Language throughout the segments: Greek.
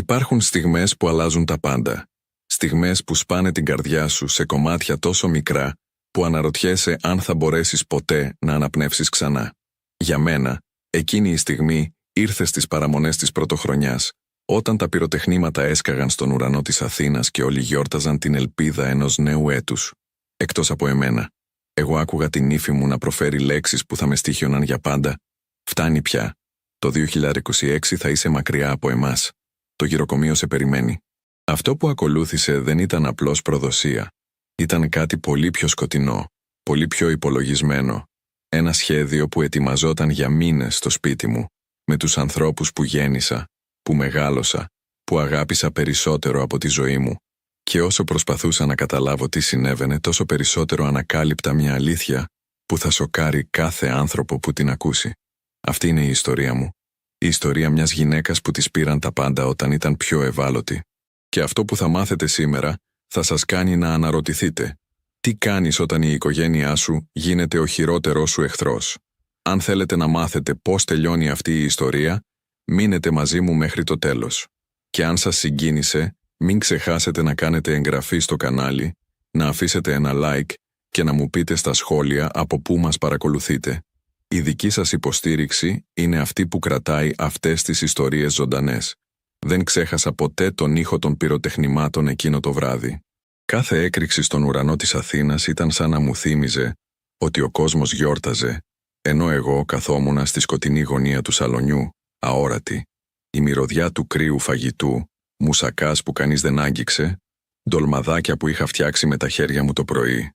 Υπάρχουν στιγμές που αλλάζουν τα πάντα. Στιγμές που σπάνε την καρδιά σου σε κομμάτια τόσο μικρά που αναρωτιέσαι αν θα μπορέσεις ποτέ να αναπνεύσεις ξανά. Για μένα, εκείνη η στιγμή ήρθε στις παραμονές της πρωτοχρονιάς, όταν τα πυροτεχνήματα έσκαγαν στον ουρανό της Αθήνας και όλοι γιόρταζαν την ελπίδα ενός νέου έτους. Εκτός από εμένα. Εγώ άκουγα την ύφη μου να προφέρει λέξεις που θα με στοίχιωναν για πάντα. Φτάνει πια. Το 2026 θα είσαι μακριά από εμάς. Το γυροκομείο σε περιμένει. Αυτό που ακολούθησε δεν ήταν απλώς προδοσία. Ήταν κάτι πολύ πιο σκοτεινό, πολύ πιο υπολογισμένο. Ένα σχέδιο που ετοιμαζόταν για μήνες στο σπίτι μου, με τους ανθρώπους που γέννησα, που μεγάλωσα, που αγάπησα περισσότερο από τη ζωή μου. Και όσο προσπαθούσα να καταλάβω τι συνέβαινε, τόσο περισσότερο ανακάλυπτα μια αλήθεια που θα σοκάρει κάθε άνθρωπο που την ακούσει. Αυτή είναι η ιστορία μου. Η ιστορία μιας γυναίκας που της πήραν τα πάντα όταν ήταν πιο ευάλωτη. Και αυτό που θα μάθετε σήμερα θα σας κάνει να αναρωτηθείτε. Τι κάνεις όταν η οικογένειά σου γίνεται ο χειρότερός σου εχθρός? Αν θέλετε να μάθετε πώς τελειώνει αυτή η ιστορία, μείνετε μαζί μου μέχρι το τέλος. Και αν σας συγκίνησε, μην ξεχάσετε να κάνετε εγγραφή στο κανάλι, να αφήσετε ένα like και να μου πείτε στα σχόλια από πού μας παρακολουθείτε. Η δική σας υποστήριξη είναι αυτή που κρατάει αυτές τις ιστορίες ζωντανές. Δεν ξέχασα ποτέ τον ήχο των πυροτεχνημάτων εκείνο το βράδυ. Κάθε έκρηξη στον ουρανό της Αθήνας ήταν σαν να μου θύμιζε ότι ο κόσμος γιόρταζε, ενώ εγώ καθόμουνα στη σκοτεινή γωνία του σαλονιού, αόρατη. Η μυρωδιά του κρύου φαγητού, μουσακάς που κανείς δεν άγγιξε, ντολμαδάκια που είχα φτιάξει με τα χέρια μου το πρωί,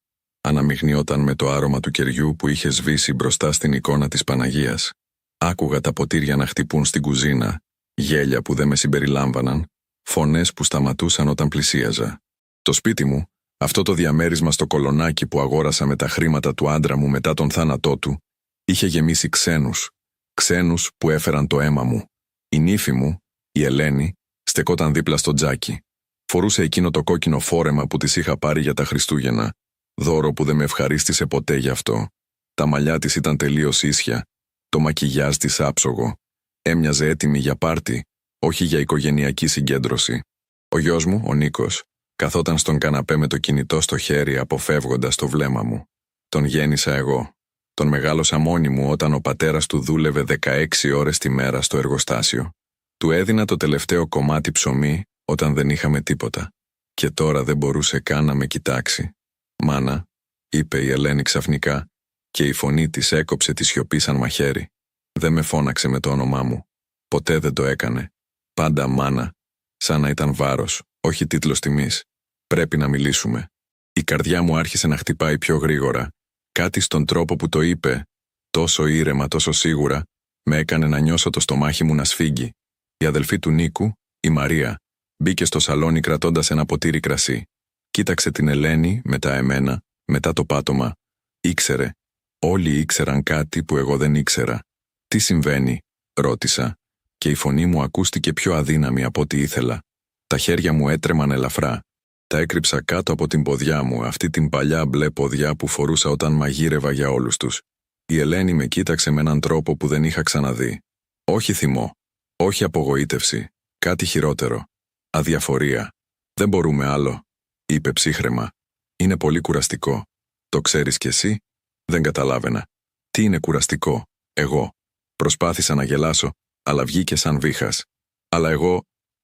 αναμειγνύονταν με το άρωμα του κεριού που είχε σβήσει μπροστά στην εικόνα της Παναγίας. Άκουγα τα ποτήρια να χτυπούν στην κουζίνα, γέλια που δεν με συμπεριλάμβαναν, φωνές που σταματούσαν όταν πλησίαζα. Το σπίτι μου, αυτό το διαμέρισμα στο Κολονάκι που αγόρασα με τα χρήματα του άντρα μου μετά τον θάνατό του, είχε γεμίσει ξένους. Ξένους που έφεραν το αίμα μου. Η νύφη μου, η Ελένη, στεκόταν δίπλα στο τζάκι. Φορούσε εκείνο το κόκκινο φόρεμα που της είχα πάρει για τα Χριστούγεννα, δώρο που δεν με ευχαρίστησε ποτέ γι' αυτό. Τα μαλλιά της ήταν τελείως ίσια, το μακιγιάζ της άψογο. Έμοιαζε έτοιμη για πάρτι, όχι για οικογενειακή συγκέντρωση. Ο γιος μου, ο Νίκος, καθόταν στον καναπέ με το κινητό στο χέρι αποφεύγοντας το βλέμμα μου. Τον γέννησα εγώ. Τον μεγάλωσα μόνη μου όταν ο πατέρας του δούλευε 16 ώρες τη μέρα στο εργοστάσιο. Του έδινα το τελευταίο κομμάτι ψωμί όταν δεν είχαμε τίποτα. Και τώρα δεν μπορούσε καν να με κοιτάξει. «Μάνα», είπε η Ελένη ξαφνικά, και η φωνή της έκοψε τη σιωπή σαν μαχαίρι. Δεν με φώναξε με το όνομά μου. Ποτέ δεν το έκανε. Πάντα «μάνα», σαν να ήταν βάρος, όχι τίτλος τιμής. Πρέπει να μιλήσουμε. Η καρδιά μου άρχισε να χτυπάει πιο γρήγορα. Κάτι στον τρόπο που το είπε, τόσο ήρεμα, τόσο σίγουρα, με έκανε να νιώσω το στομάχι μου να σφίγγει. Η αδελφή του Νίκου, η Μαρία, μπήκε στο σαλόνι κρατώντας ένα ποτήρι κρασί. Κοίταξε την Ελένη, μετά εμένα, μετά το πάτωμα. Ήξερε. Όλοι ήξεραν κάτι που εγώ δεν ήξερα. «Τι συμβαίνει?» ρώτησα, και η φωνή μου ακούστηκε πιο αδύναμη από ό,τι ήθελα. Τα χέρια μου έτρεμαν ελαφρά. Τα έκρυψα κάτω από την ποδιά μου, αυτή την παλιά μπλε ποδιά που φορούσα όταν μαγείρευα για όλους τους. Η Ελένη με κοίταξε με έναν τρόπο που δεν είχα ξαναδεί. Όχι θυμό. Όχι απογοήτευση. Κάτι χειρότερο. Αδιαφορία. «Δεν μπορούμε άλλο», είπε ψύχραιμα. «Είναι πολύ κουραστικό. Το ξέρεις κι εσύ?» Δεν καταλάβαινα. «Τι είναι κουραστικό?» Εγώ. Προσπάθησα να γελάσω, αλλά βγήκε σαν βήχας. «Αλλά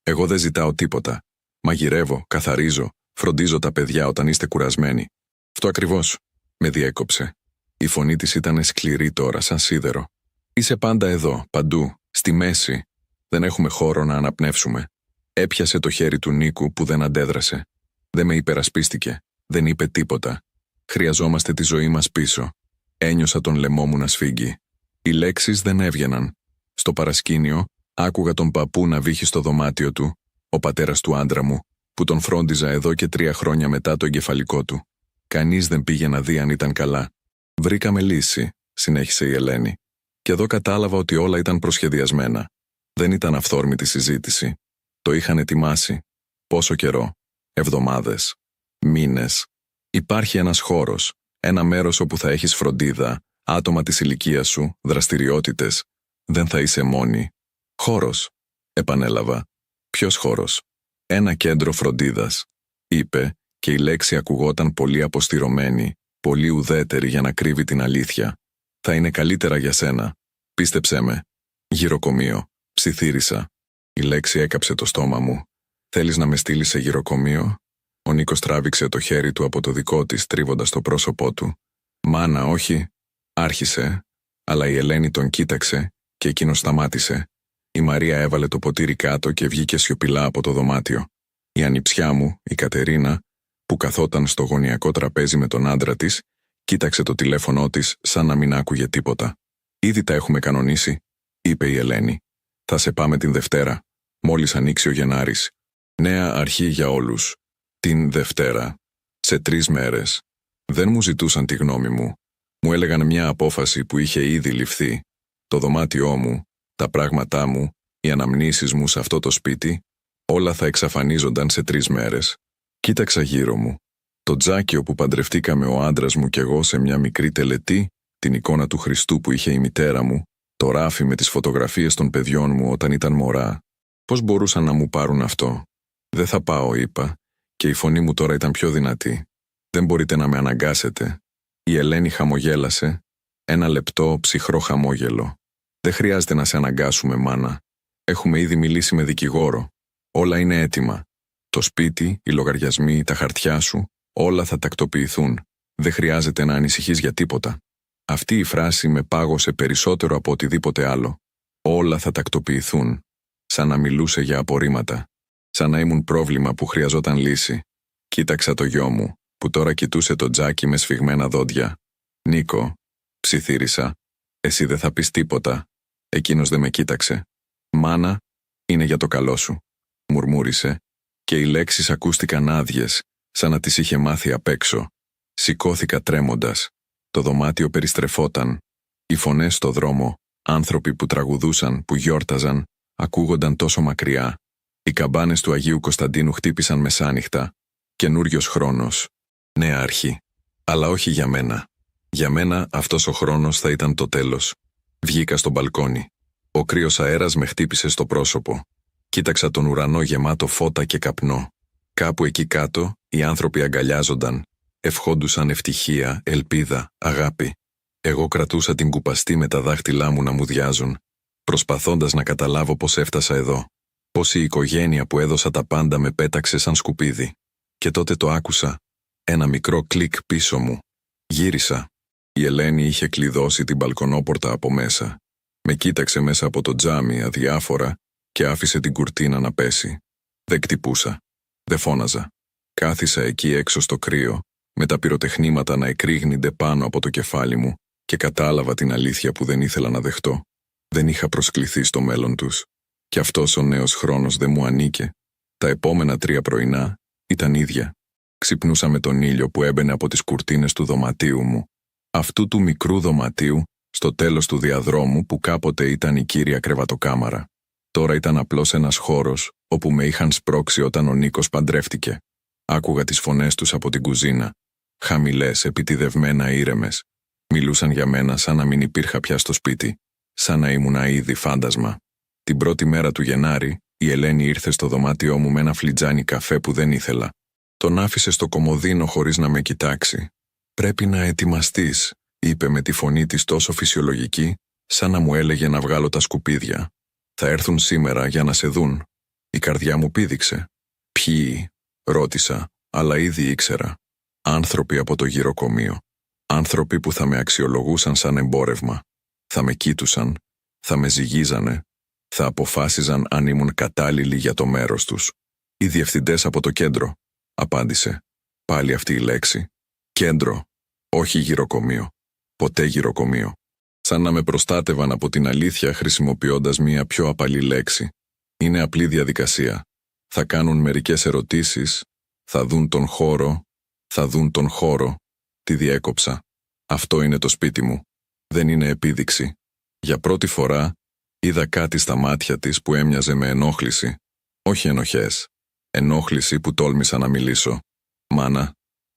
εγώ δεν ζητάω τίποτα. Μαγειρεύω, καθαρίζω, φροντίζω τα παιδιά όταν είστε κουρασμένοι». «Αυτό ακριβώς», με διέκοψε. Η φωνή της ήταν σκληρή τώρα, σαν σίδερο. «Είσαι πάντα εδώ, παντού, στη μέση. Δεν έχουμε χώρο να αναπνεύσουμε». Έπιασε το χέρι του Νίκου που δεν αντέδρασε. Δεν με υπερασπίστηκε. Δεν είπε τίποτα. «Χρειαζόμαστε τη ζωή μας πίσω». Ένιωσα τον λαιμό μου να σφίγγει. Οι λέξεις δεν έβγαιναν. Στο παρασκήνιο άκουγα τον παππού να βύχει στο δωμάτιο του, ο πατέρας του άντρα μου, που τον φρόντιζα εδώ και 3 χρόνια μετά το εγκεφαλικό του. Κανείς δεν πήγε να δει αν ήταν καλά. «Βρήκαμε λύση», συνέχισε η Ελένη. Και εδώ κατάλαβα ότι όλα ήταν προσχεδιασμένα. Δεν ήταν αυθόρμητη συζήτηση. Το είχαν ετοιμάσει. Πόσο καιρό? Εβδομάδες. Μήνες. Υπάρχει ένας χώρος. Ένα μέρος όπου θα έχεις φροντίδα, άτομα της ηλικίας σου, δραστηριότητες. Δεν θα είσαι μόνη. Χώρος. Επανέλαβα. Ποιος χώρος? Ένα κέντρο φροντίδας, είπε, και η λέξη ακουγόταν πολύ αποστηρωμένη, πολύ ουδέτερη για να κρύβει την αλήθεια. Θα είναι καλύτερα για σένα. Πίστεψέ με. Γυροκομείο, ψιθύρισα. Η λέξη έκαψε το στόμα μου. Θέλεις να με στείλεις σε γυροκομείο? Ο Νίκος τράβηξε το χέρι του από το δικό της, τρίβοντας το πρόσωπό του. Μάνα, όχι. Άρχισε, αλλά η Ελένη τον κοίταξε και εκείνος σταμάτησε. Η Μαρία έβαλε το ποτήρι κάτω και βγήκε σιωπηλά από το δωμάτιο. Η ανιψιά μου, η Κατερίνα, που καθόταν στο γωνιακό τραπέζι με τον άντρα της, κοίταξε το τηλέφωνό της σαν να μην άκουγε τίποτα. «Ήδη τα έχουμε κανονίσει», είπε η Ελένη. «Θα σε πάμε την Δευτέρα, μόλις ανοίξει ο Γενάρης. Νέα αρχή για όλους. Την Δευτέρα. Σε 3 μέρες. Δεν μου ζητούσαν τη γνώμη μου. Μου έλεγαν μια απόφαση που είχε ήδη ληφθεί. Το δωμάτιό μου, τα πράγματά μου, οι αναμνήσεις μου σε αυτό το σπίτι, όλα θα εξαφανίζονταν σε 3 μέρες. Κοίταξα γύρω μου. Το τζάκιο που παντρευτήκαμε ο άντρας μου κι εγώ σε μια μικρή τελετή, την εικόνα του Χριστού που είχε η μητέρα μου, το ράφι με τις φωτογραφίες των παιδιών μου όταν ήταν μωρά. Πώς μπορούσαν να μου πάρουν αυτό? «Δεν θα πάω», είπα, και η φωνή μου τώρα ήταν πιο δυνατή. «Δεν μπορείτε να με αναγκάσετε». Η Ελένη χαμογέλασε, ένα λεπτό ψυχρό χαμόγελο. «Δεν χρειάζεται να σε αναγκάσουμε, μάνα. Έχουμε ήδη μιλήσει με δικηγόρο. Όλα είναι έτοιμα. Το σπίτι, οι λογαριασμοί, τα χαρτιά σου, όλα θα τακτοποιηθούν. Δεν χρειάζεται να ανησυχείς για τίποτα». Αυτή η φράση με πάγωσε περισσότερο από οτιδήποτε άλλο. Όλα θα τακτοποιηθούν. Σαν να μιλούσε για απορρίμματα. Σαν να ήμουν πρόβλημα που χρειαζόταν λύση. Κοίταξα το γιο μου, που τώρα κοιτούσε το τζάκι με σφιγμένα δόντια. «Νίκο», ψιθύρισα, «εσύ δεν θα πεις τίποτα». Εκείνος δεν με κοίταξε. «Μάνα, είναι για το καλό σου», μουρμούρισε, και οι λέξεις ακούστηκαν άδειες, σαν να τις είχε μάθει απ' έξω. Σηκώθηκα τρέμοντας. Το δωμάτιο περιστρεφόταν. Οι φωνές στο δρόμο, άνθρωποι που τραγουδούσαν, που γιόρταζαν, ακούγονταν τόσο μακριά. Οι καμπάνες του Αγίου Κωνσταντίνου χτύπησαν μεσάνυχτα. Καινούριος χρόνος. Νέα αρχή. Αλλά όχι για μένα. Για μένα αυτός ο χρόνος θα ήταν το τέλος. Βγήκα στο μπαλκόνι. Ο κρύος αέρας με χτύπησε στο πρόσωπο. Κοίταξα τον ουρανό γεμάτο φώτα και καπνό. Κάπου εκεί κάτω οι άνθρωποι αγκαλιάζονταν. Ευχόντουσαν ευτυχία, ελπίδα, αγάπη. Εγώ κρατούσα την κουπαστή με τα δάχτυλά μου να μου διάζουν, προσπαθώντας να καταλάβω πώς έφτασα εδώ. Πώς η οικογένεια που έδωσα τα πάντα με πέταξε σαν σκουπίδι. Και τότε το άκουσα. Ένα μικρό κλικ πίσω μου. Γύρισα. Η Ελένη είχε κλειδώσει την μπαλκονόπορτα από μέσα. Με κοίταξε μέσα από το τζάμι αδιάφορα και άφησε την κουρτίνα να πέσει. Δεν κτυπούσα. Δεν φώναζα. Κάθισα εκεί έξω στο κρύο, με τα πυροτεχνήματα να εκρήγνυνται πάνω από το κεφάλι μου, και κατάλαβα την αλήθεια που δεν ήθελα να δεχτώ. Δεν είχα προσκληθεί στο μέλλον τους. Κι αυτός ο νέος χρόνος δεν μου ανήκε. Τα επόμενα 3 πρωινά ήταν ίδια. Ξυπνούσα με τον ήλιο που έμπαινε από τις κουρτίνες του δωματίου μου. Αυτού του μικρού δωματίου, στο τέλος του διαδρόμου που κάποτε ήταν η κύρια κρεβατοκάμαρα. Τώρα ήταν απλώς ένας χώρος όπου με είχαν σπρώξει όταν ο Νίκος παντρεύτηκε. Άκουγα τις φωνές τους από την κουζίνα. Χαμηλές, επιτηδευμένα ήρεμες. Μιλούσαν για μένα σαν να μην υπήρχα πια στο σπίτι. Σαν να ήμουν ήδη φάντασμα. Την πρώτη μέρα του Γενάρη, η Ελένη ήρθε στο δωμάτιό μου με ένα φλιτζάνι καφέ που δεν ήθελα. Τον άφησε στο κομοδίνο χωρίς να με κοιτάξει. «Πρέπει να ετοιμαστείς», είπε με τη φωνή της τόσο φυσιολογική, σαν να μου έλεγε να βγάλω τα σκουπίδια. «Θα έρθουν σήμερα για να σε δουν». Η καρδιά μου πήδηξε. «Ποιοι?» ρώτησα, αλλά ήδη ήξερα. Άνθρωποι από το γυροκομείο. Άνθρωποι που θα με αξιολογούσαν σαν εμπόρευμα. Θα με κοίτουσαν, θα με ζυγίζανε, θα αποφάσιζαν αν ήμουν κατάλληλοι για το μέρος τους. «Οι διευθυντές από το κέντρο», απάντησε. Πάλι αυτή η λέξη. Κέντρο. Όχι γυροκομείο. Ποτέ γυροκομείο. Σαν να με προστάτευαν από την αλήθεια χρησιμοποιώντας μία πιο απαλή λέξη. Είναι απλή διαδικασία. Θα κάνουν μερικές ερωτήσεις, θα δουν τον χώρο, τη διέκοψα. Αυτό είναι το σπίτι μου. Δεν είναι επίδειξη. Για πρώτη φορά είδα κάτι στα μάτια της που έμοιαζε με ενόχληση. Όχι ενοχές. Ενόχληση που τόλμησα να μιλήσω. «Μάνα,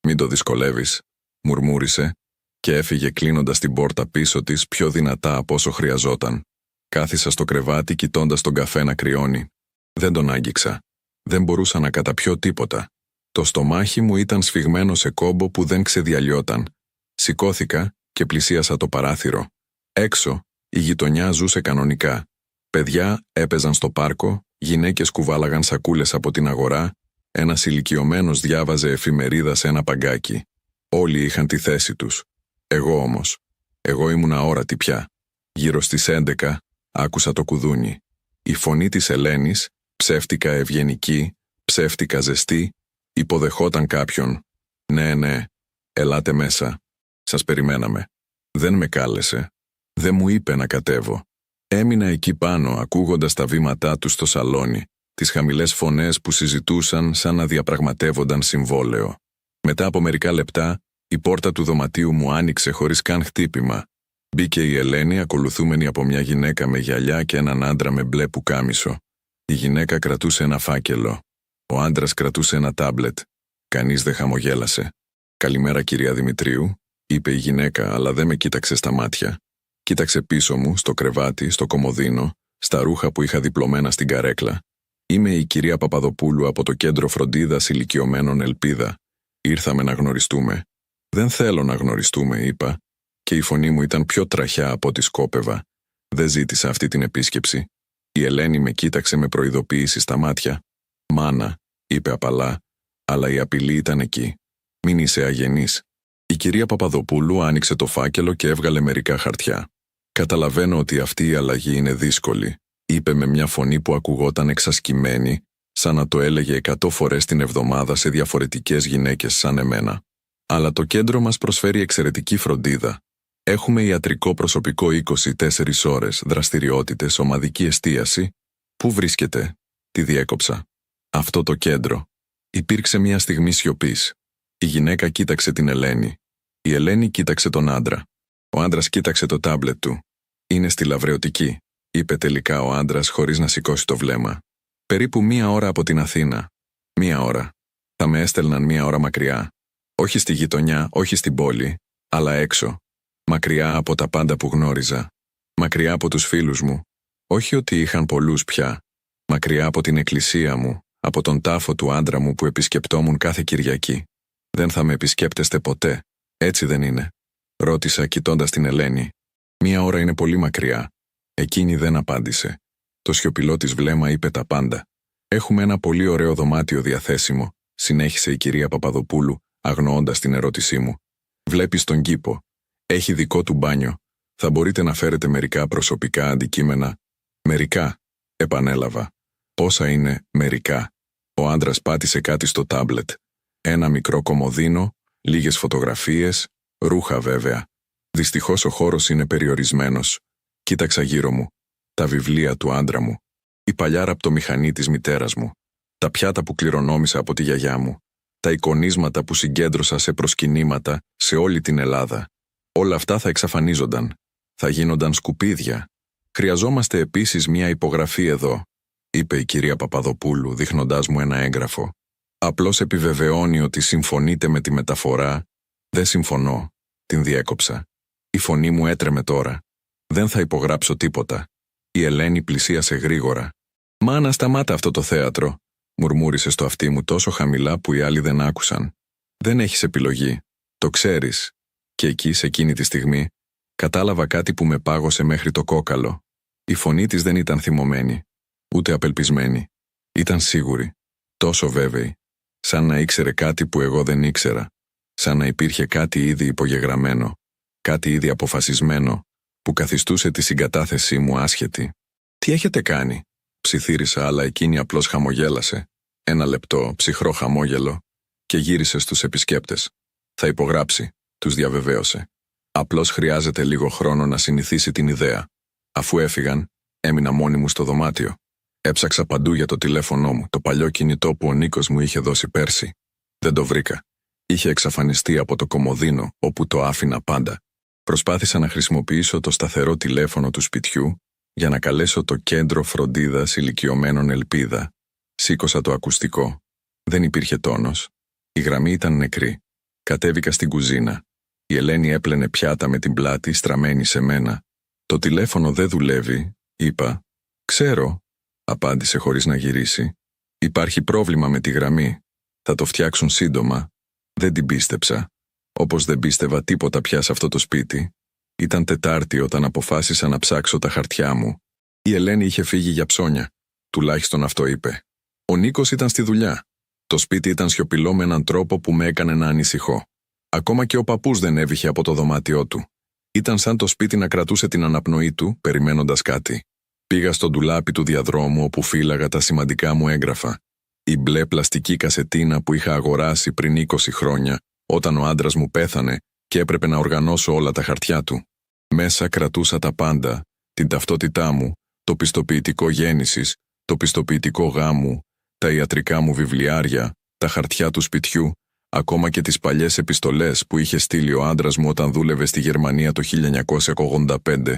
μην το δυσκολεύεις», μουρμούρισε και έφυγε κλείνοντας την πόρτα πίσω της πιο δυνατά από όσο χρειαζόταν. Κάθισα στο κρεβάτι κοιτώντας τον καφέ να κρυώνει. Δεν τον άγγιξα. Δεν μπορούσα να καταπιώ τίποτα. Το στομάχι μου ήταν σφιγμένο σε κόμπο που δεν ξεδιαλιόταν. Σηκώθηκα και πλησίασα το παράθυρο. Έξω, η γειτονιά ζούσε κανονικά. Παιδιά έπαιζαν στο πάρκο, γυναίκες κουβάλαγαν σακούλες από την αγορά, ένας ηλικιωμένος διάβαζε εφημερίδα σε ένα παγκάκι. Όλοι είχαν τη θέση τους. Εγώ όμως. Εγώ ήμουν αόρατη πια. Γύρω στις 11 άκουσα το κουδούνι. Η φωνή της Ελένης, ψεύτικα ευγενική, ψεύτικα ζεστή, υποδεχόταν κάποιον. Ναι, ελάτε μέσα. Σας περιμέναμε. Δεν με κάλεσε. Δεν μου είπε να κατέβω. Έμεινα εκεί πάνω ακούγοντας τα βήματά του στο σαλόνι, τις χαμηλές φωνές που συζητούσαν σαν να διαπραγματεύονταν συμβόλαιο. Μετά από μερικά λεπτά, η πόρτα του δωματίου μου άνοιξε χωρίς καν χτύπημα. Μπήκε η Ελένη ακολουθούμενη από μια γυναίκα με γυαλιά και έναν άντρα με μπλε πουκάμισο. Η γυναίκα κρατούσε ένα φάκελο. Ο άντρας κρατούσε ένα τάμπλετ. Κανείς δεν χαμογέλασε. «Καλημέρα, κυρία Δημητρίου», είπε η γυναίκα, αλλά δεν με κοίταξε στα μάτια. Κοίταξε πίσω μου, στο κρεβάτι, στο κομοδίνο, στα ρούχα που είχα διπλωμένα στην καρέκλα. «Είμαι η κυρία Παπαδοπούλου από το Κέντρο Φροντίδας Ηλικιωμένων Ελπίδα. Ήρθαμε να γνωριστούμε». «Δεν θέλω να γνωριστούμε», είπα, και η φωνή μου ήταν πιο τραχιά από ό,τι σκόπευα. Δεν ζήτησα αυτή την επίσκεψη. Η Ελένη με κοίταξε με προειδοποίηση στα μάτια. «Μάνα», είπε απαλά, αλλά η απειλή ήταν εκεί. «Μην είσαι αγενής». Η κυρία Παπαδοπούλου άνοιξε το φάκελο και έβγαλε μερικά χαρτιά. «Καταλαβαίνω ότι αυτή η αλλαγή είναι δύσκολη», είπε με μια φωνή που ακουγόταν εξασκημένη, σαν να το έλεγε 100 φορές την εβδομάδα σε διαφορετικές γυναίκες σαν εμένα. «Αλλά το κέντρο μας προσφέρει εξαιρετική φροντίδα. Έχουμε ιατρικό προσωπικό 24 ώρες, δραστηριότητες, ομαδική εστίαση». «Πού βρίσκεται?» Τη διέκοψα. «Αυτό το κέντρο». Υπήρξε μια στιγμή σιωπής. Η γυναίκα κοίταξε την Ελένη. Η Ελένη κοίταξε τον άντρα. Ο άντρας κοίταξε το τάμπλετ του. «Είναι στη Λαβρεωτική», είπε τελικά ο άντρας χωρίς να σηκώσει το βλέμμα. «Περίπου 1 ώρα από την Αθήνα». 1 ώρα. Θα με έστελναν 1 ώρα μακριά. Όχι στη γειτονιά, όχι στην πόλη, αλλά έξω. Μακριά από τα πάντα που γνώριζα. Μακριά από τους φίλους μου. Όχι ότι είχαν πολλούς πια. Μακριά από την εκκλησία μου, από τον τάφο του άντρα μου που επισκεπτόμουν κάθε Κυριακή. «Δεν θα με επισκέπτεστε ποτέ, έτσι δεν είναι?» ρώτησα κοιτώντας την Ελένη. 1 ώρα είναι πολύ μακριά. Εκείνη δεν απάντησε. Το σιωπηλό της βλέμμα είπε τα πάντα. «Έχουμε ένα πολύ ωραίο δωμάτιο διαθέσιμο», συνέχισε η κυρία Παπαδοπούλου, αγνοώντας την ερώτησή μου. «Βλέπεις τον κήπο. Έχει δικό του μπάνιο. Θα μπορείτε να φέρετε μερικά προσωπικά αντικείμενα». «Μερικά», επανέλαβα. «Πόσα είναι μερικά?» Ο άντρας πάτησε κάτι στο τάμπλετ. Ένα μικρό κομοδίνο, λίγες φωτογραφίες, ρούχα βέβαια. Δυστυχώς ο χώρος είναι περιορισμένος. Κοίταξα γύρω μου. Τα βιβλία του άντρα μου. Η παλιά ραπτομηχανή της μητέρας μου. Τα πιάτα που κληρονόμησα από τη γιαγιά μου. Τα εικονίσματα που συγκέντρωσα σε προσκυνήματα σε όλη την Ελλάδα. Όλα αυτά θα εξαφανίζονταν. Θα γίνονταν σκουπίδια. «Χρειαζόμαστε επίσης μια υπογραφή εδώ», είπε η κυρία Παπαδοπούλου δείχνοντάς μου ένα έγγραφο. «Απλώς επιβεβαιώνει ότι συμφωνείτε με τη μεταφορά». «Δεν συμφωνώ», την διέκοψα. Η φωνή μου έτρεμε τώρα. «Δεν θα υπογράψω τίποτα». Η Ελένη πλησίασε γρήγορα. «Μάνα, σταμάτα αυτό το θέατρο», μουρμούρισε στο αυτί μου τόσο χαμηλά που οι άλλοι δεν άκουσαν. «Δεν έχεις επιλογή. Το ξέρεις». Και εκεί, σε εκείνη τη στιγμή, κατάλαβα κάτι που με πάγωσε μέχρι το κόκαλο. Η φωνή της δεν ήταν θυμωμένη, ούτε απελπισμένη. Ήταν σίγουρη, τόσο βέβαιη, σαν να ήξερε κάτι που εγώ δεν ήξερα, σαν να υπήρχε κάτι ήδη υπογεγραμμένο, κάτι ήδη αποφασισμένο, που καθιστούσε τη συγκατάθεσή μου άσχετη. «Τι έχετε κάνει?» ψιθύρισα, αλλά εκείνη απλώς χαμογέλασε. 1 λεπτό, ψυχρό χαμόγελο, και γύρισε στους επισκέπτες. «Θα υπογράψει», τους διαβεβαίωσε. «Απλώς χρειάζεται λίγο χρόνο να συνηθίσει την ιδέα». Αφού έφυγαν, έμεινα μόνη μου στο δωμάτιο. Έψαξα παντού για το τηλέφωνό μου, το παλιό κινητό που ο Νίκος μου είχε δώσει πέρσι. Δεν το βρήκα. Είχε εξαφανιστεί από το κομοδίνο, όπου το άφηνα πάντα. Προσπάθησα να χρησιμοποιήσω το σταθερό τηλέφωνο του σπιτιού για να καλέσω το Κέντρο Φροντίδας Ηλικιωμένων Ελπίδα. Σήκωσα το ακουστικό. Δεν υπήρχε τόνος. Η γραμμή ήταν νεκρή. Κατέβηκα στην κουζίνα. Η Ελένη έπλαινε πιάτα με την πλάτη στραμμένη σε μένα. «Το τηλέφωνο δεν δουλεύει», είπα. «Ξέρω». απάντησε χωρίς να γυρίσει. Υπάρχει πρόβλημα με τη γραμμή. Θα το φτιάξουν σύντομα. Δεν την πίστεψα. Όπως δεν πίστευα τίποτα πια σε αυτό το σπίτι. Ήταν Τετάρτη όταν αποφάσισα να ψάξω τα χαρτιά μου. Η Ελένη είχε φύγει για ψώνια. Τουλάχιστον αυτό είπε. Ο Νίκος ήταν στη δουλειά. Το σπίτι ήταν σιωπηλό με έναν τρόπο που με έκανε να ανησυχώ. Ακόμα και ο παππούς δεν έβηχε από το δωμάτιό του. Ήταν σαν το σπίτι να κρατούσε την αναπνοή του, περιμένοντας κάτι. Πήγα στο ντουλάπι του διαδρόμου όπου φύλαγα τα σημαντικά μου έγγραφα. Η μπλε πλαστική κασετίνα που είχα αγοράσει πριν 20 χρόνια, όταν ο άντρας μου πέθανε και έπρεπε να οργανώσω όλα τα χαρτιά του. Μέσα κρατούσα τα πάντα, την ταυτότητά μου, το πιστοποιητικό γέννησης, το πιστοποιητικό γάμου, τα ιατρικά μου βιβλιάρια, τα χαρτιά του σπιτιού, ακόμα και τις παλιές επιστολές που είχε στείλει ο άντρας μου όταν δούλευε στη Γερμανία το 1985.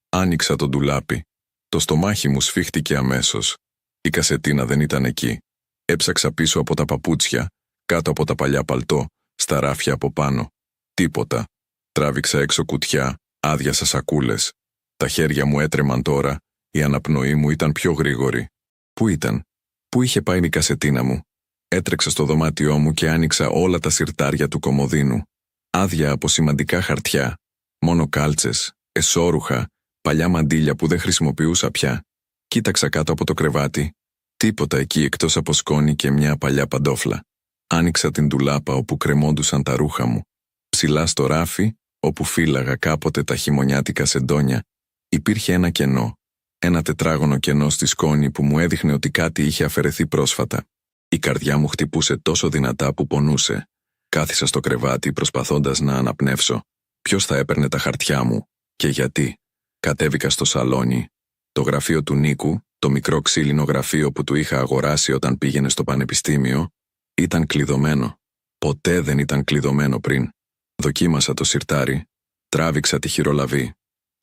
Άνοιξα το ντουλάπι. Το στομάχι μου σφίχτηκε αμέσως. Η κασετίνα δεν ήταν εκεί. Έψαξα πίσω από τα παπούτσια, κάτω από τα παλιά παλτό, στα ράφια από πάνω. Τίποτα. Τράβηξα έξω κουτιά, άδειασα σακούλες. Τα χέρια μου έτρεμαν τώρα, η αναπνοή μου ήταν πιο γρήγορη. Πού ήταν? Πού είχε πάει η κασετίνα μου? Έτρεξα στο δωμάτιό μου και άνοιξα όλα τα συρτάρια του κομοδίνου. Άδεια από σημαντικά χαρτιά. Μόνο κάλτσες, εσώρουχα, παλιά μαντίλια που δεν χρησιμοποιούσα πια. Κοίταξα κάτω από το κρεβάτι. Τίποτα εκεί εκτός από σκόνη και μια παλιά παντόφλα. Άνοιξα την ντουλάπα όπου κρεμόντουσαν τα ρούχα μου. Ψηλά στο ράφι, όπου φύλαγα κάποτε τα χειμωνιάτικα σεντόνια, υπήρχε ένα κενό. Ένα τετράγωνο κενό στη σκόνη που μου έδειχνε ότι κάτι είχε αφαιρεθεί πρόσφατα. Η καρδιά μου χτυπούσε τόσο δυνατά που πονούσε. Κάθισα στο κρεβάτι προσπαθώντας να αναπνεύσω. Ποιος θα έπαιρνε τα χαρτιά μου και γιατί? Κατέβηκα στο σαλόνι. Το γραφείο του Νίκου, το μικρό ξύλινο γραφείο που του είχα αγοράσει όταν πήγαινε στο πανεπιστήμιο, ήταν κλειδωμένο. Ποτέ δεν ήταν κλειδωμένο πριν. Δοκίμασα το συρτάρι. Τράβηξα τη χειρολαβή.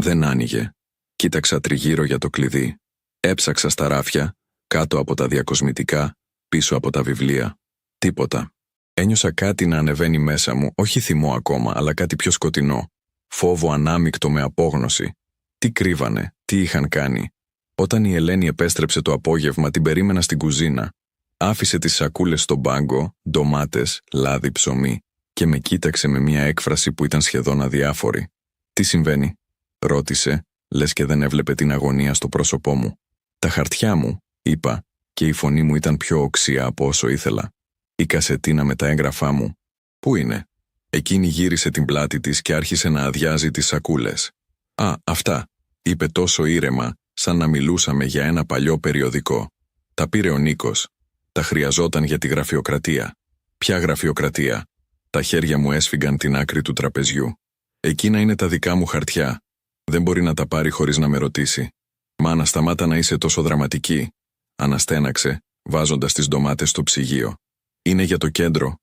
Δεν άνοιγε. Κοίταξα τριγύρω για το κλειδί. Έψαξα στα ράφια, κάτω από τα διακοσμητικά, πίσω από τα βιβλία. Τίποτα. Ένιωσα κάτι να ανεβαίνει μέσα μου, όχι θυμό ακόμα, αλλά κάτι πιο σκοτεινό. Φόβο ανάμεικτο με απόγνωση. Τι κρύβανε, τι είχαν κάνει. Όταν η Ελένη επέστρεψε το απόγευμα, την περίμενα στην κουζίνα. Άφησε τις σακούλες στον πάγκο, ντομάτες, λάδι, ψωμί, και με κοίταξε με μια έκφραση που ήταν σχεδόν αδιάφορη. «Τι συμβαίνει?» ρώτησε, λες και δεν έβλεπε την αγωνία στο πρόσωπό μου. «Τα χαρτιά μου», είπα, και η φωνή μου ήταν πιο οξία από όσο ήθελα. «Η κασετίνα με τα έγγραφά μου. Πού είναι?» Εκείνη γύρισε την πλάτη της και άρχισε να αδειάζει τις σακούλες. «Α, αυτά», είπε τόσο ήρεμα, σαν να μιλούσαμε για ένα παλιό περιοδικό. «Τα πήρε ο Νίκος. Τα χρειαζόταν για τη γραφειοκρατία». «Ποια γραφειοκρατία?» Τα χέρια μου έσφιγγαν την άκρη του τραπεζιού. «Εκείνα είναι τα δικά μου χαρτιά. Δεν μπορεί να τα πάρει χωρίς να με ρωτήσει». «Μάνα, σταμάτα να είσαι τόσο δραματική», αναστέναξε, βάζοντας τις ντομάτες στο ψυγείο. «Είναι για το κέντρο.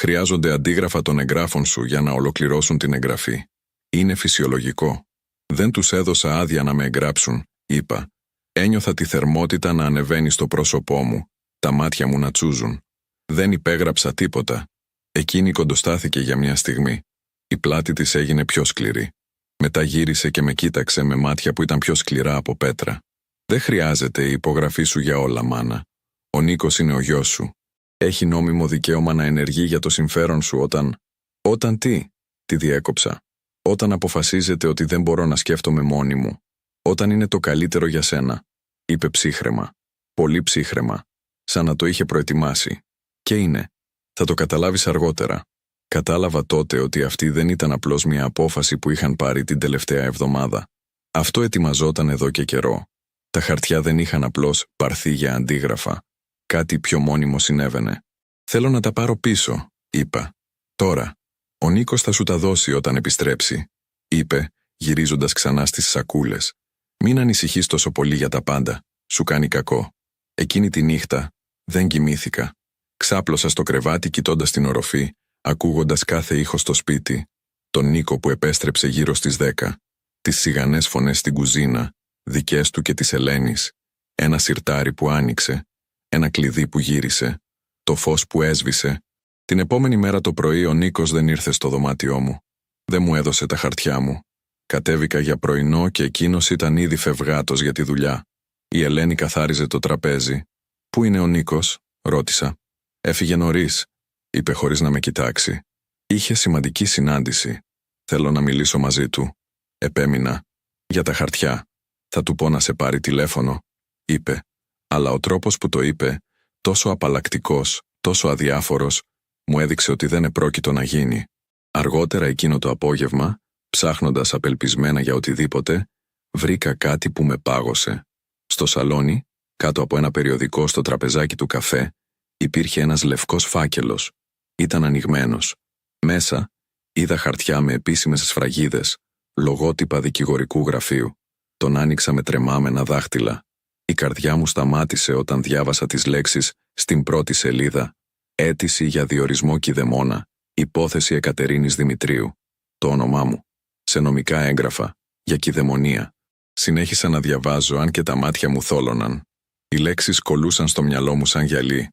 Χρειάζονται αντίγραφα των εγγράφων σου για να ολοκληρώσουν την εγγραφή. Είναι φυσιολογικό. Δεν τους έδωσα άδεια να με εγγράψουν», είπα. Ένιωθα τη θερμότητα να ανεβαίνει στο πρόσωπό μου, τα μάτια μου να τσούζουν. Δεν υπέγραψα τίποτα. Εκείνη κοντοστάθηκε για μια στιγμή. Η πλάτη της έγινε πιο σκληρή. Μετά γύρισε και με κοίταξε με μάτια που ήταν πιο σκληρά από πέτρα. «Δεν χρειάζεται η υπογραφή σου για όλα, μάνα. Ο Νίκος είναι ο γιος σου. Έχει νόμιμο δικαίωμα να ενεργεί για το συμφέρον σου όταν...» «Όταν τι?» Τη διέκοψα. «Όταν αποφασίζεται ότι δεν μπορώ να σκέφτομαι μόνη μου. Όταν είναι το καλύτερο για σένα», είπε ψύχραιμα. Πολύ ψύχραιμα. Σαν να το είχε προετοιμάσει. «Και είναι. Θα το καταλάβεις αργότερα». Κατάλαβα τότε ότι αυτή δεν ήταν απλώς μια απόφαση που είχαν πάρει την τελευταία εβδομάδα. Αυτό ετοιμαζόταν εδώ και καιρό. Τα χαρτιά δεν είχαν απλώς πάρθει για αντίγραφα. Κάτι πιο μόνιμο συνέβαινε. «Θέλω να τα πάρω πίσω», είπα. «Τώρα. Ο Νίκος θα σου τα δώσει όταν επιστρέψει», είπε, γυρίζοντας ξανά στις σακούλες. «Μην ανησυχείς τόσο πολύ για τα πάντα. Σου κάνει κακό». Εκείνη τη νύχτα δεν κοιμήθηκα. Ξάπλωσα στο κρεβάτι κοιτώντας την οροφή, ακούγοντας κάθε ήχο στο σπίτι. Τον Νίκο που επέστρεψε γύρω στις 10. Τις σιγανές φωνές στην κουζίνα, δικές του και της Ελένης. Ένα συρτάρι που άνοιξε. Ένα κλειδί που γύρισε. Το φως που έσβησε. Την επόμενη μέρα το πρωί ο Νίκος δεν ήρθε στο δωμάτιό μου. Δεν μου έδωσε τα χαρτιά μου. Κατέβηκα για πρωινό και εκείνος ήταν ήδη φευγάτος για τη δουλειά. Η Ελένη καθάριζε το τραπέζι. «Πού είναι ο Νίκος?» ρώτησα. «Έφυγε νωρίς», είπε χωρίς να με κοιτάξει. «Είχε σημαντική συνάντηση. Θέλω να μιλήσω μαζί του». Επέμεινα. «Για τα χαρτιά. Θα του πω να σε πάρει τηλέφωνο», είπε. Αλλά ο τρόπος που το είπε, τόσο απαλλακτικός, τόσο αδιάφορος, μου έδειξε ότι δεν επρόκειτο να γίνει. Αργότερα εκείνο το απόγευμα, ψάχνοντας απελπισμένα για οτιδήποτε, βρήκα κάτι που με πάγωσε. Στο σαλόνι, κάτω από ένα περιοδικό στο τραπεζάκι του καφέ, υπήρχε ένας λευκός φάκελος. Ήταν ανοιγμένος. Μέσα είδα χαρτιά με επίσημες σφραγίδες, λογότυπα δικηγορικού γραφείου. Τον άνοιξα με τρεμάμενα δάχτυλα. Η καρδιά μου σταμάτησε όταν διάβασα τις λέξεις στην πρώτη σελίδα. Αίτηση για διορισμό κηδεμόνα. Υπόθεση Εκατερίνης Δημητρίου. Το όνομά μου. Σε νομικά έγγραφα. Για κηδεμονία. Συνέχισα να διαβάζω, αν και τα μάτια μου θόλωναν. Οι λέξεις κολούσαν στο μυαλό μου σαν γυαλί.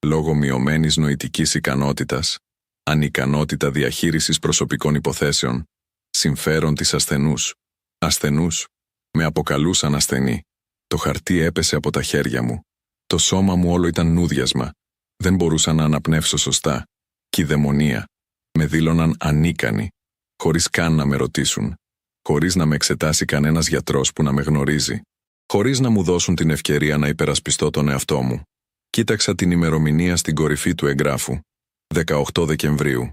Λόγω μειωμένης νοητικής ικανότητας. Ανικανότητα διαχείρισης προσωπικών υποθέσεων. Συμφέρον της ασθενούς. Ασθενούς. Με αποκαλούσαν ασθενή. Το χαρτί έπεσε από τα χέρια μου. Το σώμα μου όλο ήταν νούδιασμα. Δεν μπορούσα να αναπνεύσω σωστά. Κηδεμονία. Με δήλωναν ανίκανη. Χωρίς καν να με ρωτήσουν. Χωρίς να με εξετάσει κανένας γιατρός που να με γνωρίζει. Χωρίς να μου δώσουν την ευκαιρία να υπερασπιστώ τον εαυτό μου. Κοίταξα την ημερομηνία στην κορυφή του εγγράφου. 18 Δεκεμβρίου.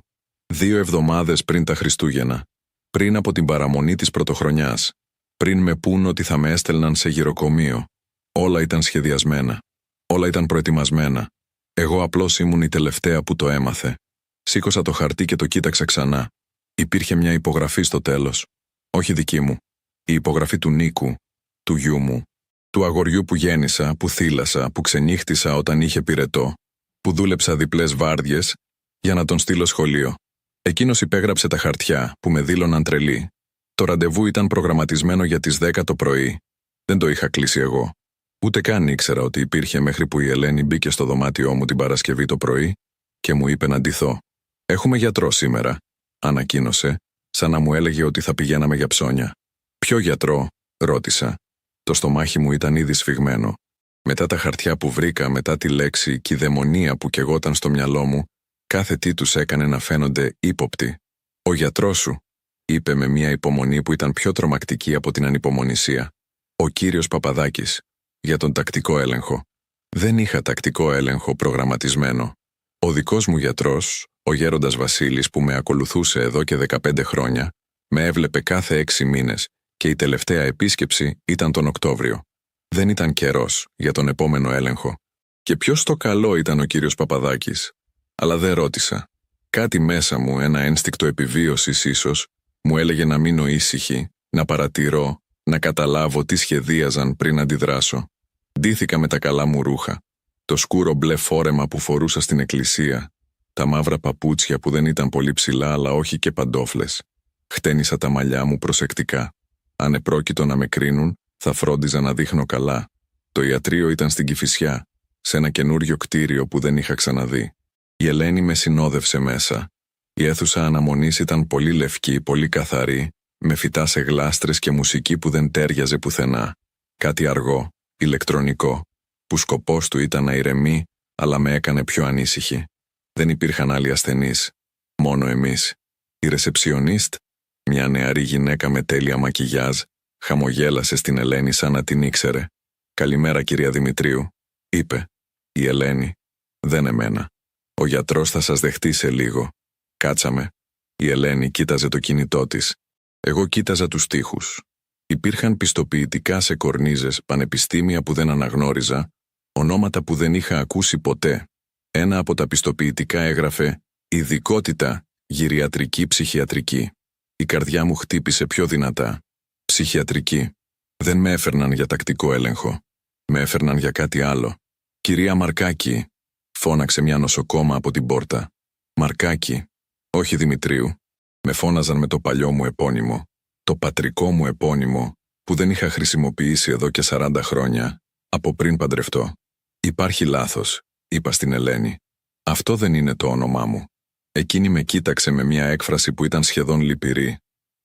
2 εβδομάδες πριν τα Χριστούγεννα. Πριν από την παραμονή της πρωτοχρονιάς. Πριν με πούν ότι θα με έστελναν σε γυροκομείο. Όλα ήταν σχεδιασμένα. Όλα ήταν προετοιμασμένα. Εγώ απλώς ήμουν η τελευταία που το έμαθε. Σήκωσα το χαρτί και το κοίταξα ξανά. Υπήρχε μια υπογραφή στο τέλος. Όχι δική μου. Η υπογραφή του Νίκου, του γιού μου, του αγοριού που γέννησα, που θύλασα, που ξενύχτησα όταν είχε πυρετό, που δούλεψα διπλές βάρδιες για να τον στείλω σχολείο. Εκείνος υπέγραψε τα χαρτιά που με δήλωναν τρελή. Το ραντεβού ήταν προγραμματισμένο για τις 10 το πρωί. Δεν το είχα κλείσει εγώ. Ούτε καν ήξερα ότι υπήρχε μέχρι που η Ελένη μπήκε στο δωμάτιό μου την Παρασκευή το πρωί και μου είπε να ντυθώ. «Έχουμε γιατρό σήμερα», ανακοίνωσε, σαν να μου έλεγε ότι θα πηγαίναμε για ψώνια. «Ποιο γιατρό?» ρώτησα. Το στομάχι μου ήταν ήδη σφιγμένο. Μετά τα χαρτιά που βρήκα, μετά τη λέξη κηδεμονία που καιγόταν στο μυαλό μου, κάθε τι τους έκανε να φαίνονται ύποπτοι. «Ο γιατρός σου», είπε με μια υπομονή που ήταν πιο τρομακτική από την ανυπομονησία. «Ο κύριος Παπαδάκης, για τον τακτικό έλεγχο». Δεν είχα τακτικό έλεγχο προγραμματισμένο. Ο δικός μου γιατρός, ο γέροντας Βασίλης που με ακολουθούσε εδώ και 15 χρόνια, με έβλεπε κάθε 6 μήνες και η τελευταία επίσκεψη ήταν τον Οκτώβριο. Δεν ήταν καιρός για τον επόμενο έλεγχο. Και ποιος το καλό ήταν ο κύριος Παπαδάκης. Αλλά δεν ρώτησα. Κάτι μέσα μου, ένα ένστικτο επιβίωσης ίσως, μου έλεγε να μείνω ήσυχη, να παρατηρώ, να καταλάβω τι σχεδίαζαν πριν αντιδράσω. Ντύθηκα με τα καλά μου ρούχα. Το σκούρο μπλε φόρεμα που φορούσα στην εκκλησία. Τα μαύρα παπούτσια που δεν ήταν πολύ ψηλά αλλά όχι και παντόφλες. Χτένισα τα μαλλιά μου προσεκτικά. Αν επρόκειτο να με κρίνουν, θα φρόντιζα να δείχνω καλά. Το ιατρείο ήταν στην Κηφισιά, σε ένα καινούριο κτίριο που δεν είχα ξαναδεί. Η Ελένη με συνόδευσε μέσα. Η αίθουσα αναμονής ήταν πολύ λευκή, πολύ καθαρή, με φυτά σε γλάστρες και μουσική που δεν τέριαζε πουθενά. Κάτι αργό, ηλεκτρονικό, που σκοπός του ήταν να ηρεμεί, αλλά με έκανε πιο ανήσυχη. Δεν υπήρχαν άλλοι ασθενείς, μόνο εμείς. Η ρεσεψιονίστ, μια νεαρή γυναίκα με τέλεια μακιγιάζ, χαμογέλασε στην Ελένη σαν να την ήξερε. «Καλημέρα, κυρία Δημητρίου», είπε. Η Ελένη. «Δεν εμένα. Ο γιατρός θα σας δεχτεί σε λίγο». Κάτσαμε. Η Ελένη κοίταζε το κινητό της. Εγώ κοίταζα τους τοίχους. Υπήρχαν πιστοποιητικά σε κορνίζες, πανεπιστήμια που δεν αναγνώριζα, ονόματα που δεν είχα ακούσει ποτέ. Ένα από τα πιστοποιητικά έγραφε «Ειδικότητα, γυριατρική ψυχιατρική». Η καρδιά μου χτύπησε πιο δυνατά. Ψυχιατρική. Δεν με έφερναν για τακτικό έλεγχο. Με έφερναν για κάτι άλλο. «Κυρία Μαρκάκη», φώναξε μια νοσοκόμα από την πόρτα. «Μαρκάκη». Όχι Δημητρίου. Με φώναζαν με το παλιό μου επώνυμο. Το πατρικό μου επώνυμο, που δεν είχα χρησιμοποιήσει εδώ και 40 χρόνια, από πριν παντρευτώ. «Υπάρχει λάθος», είπα στην Ελένη. «Αυτό δεν είναι το όνομά μου». Εκείνη με κοίταξε με μια έκφραση που ήταν σχεδόν λυπηρή.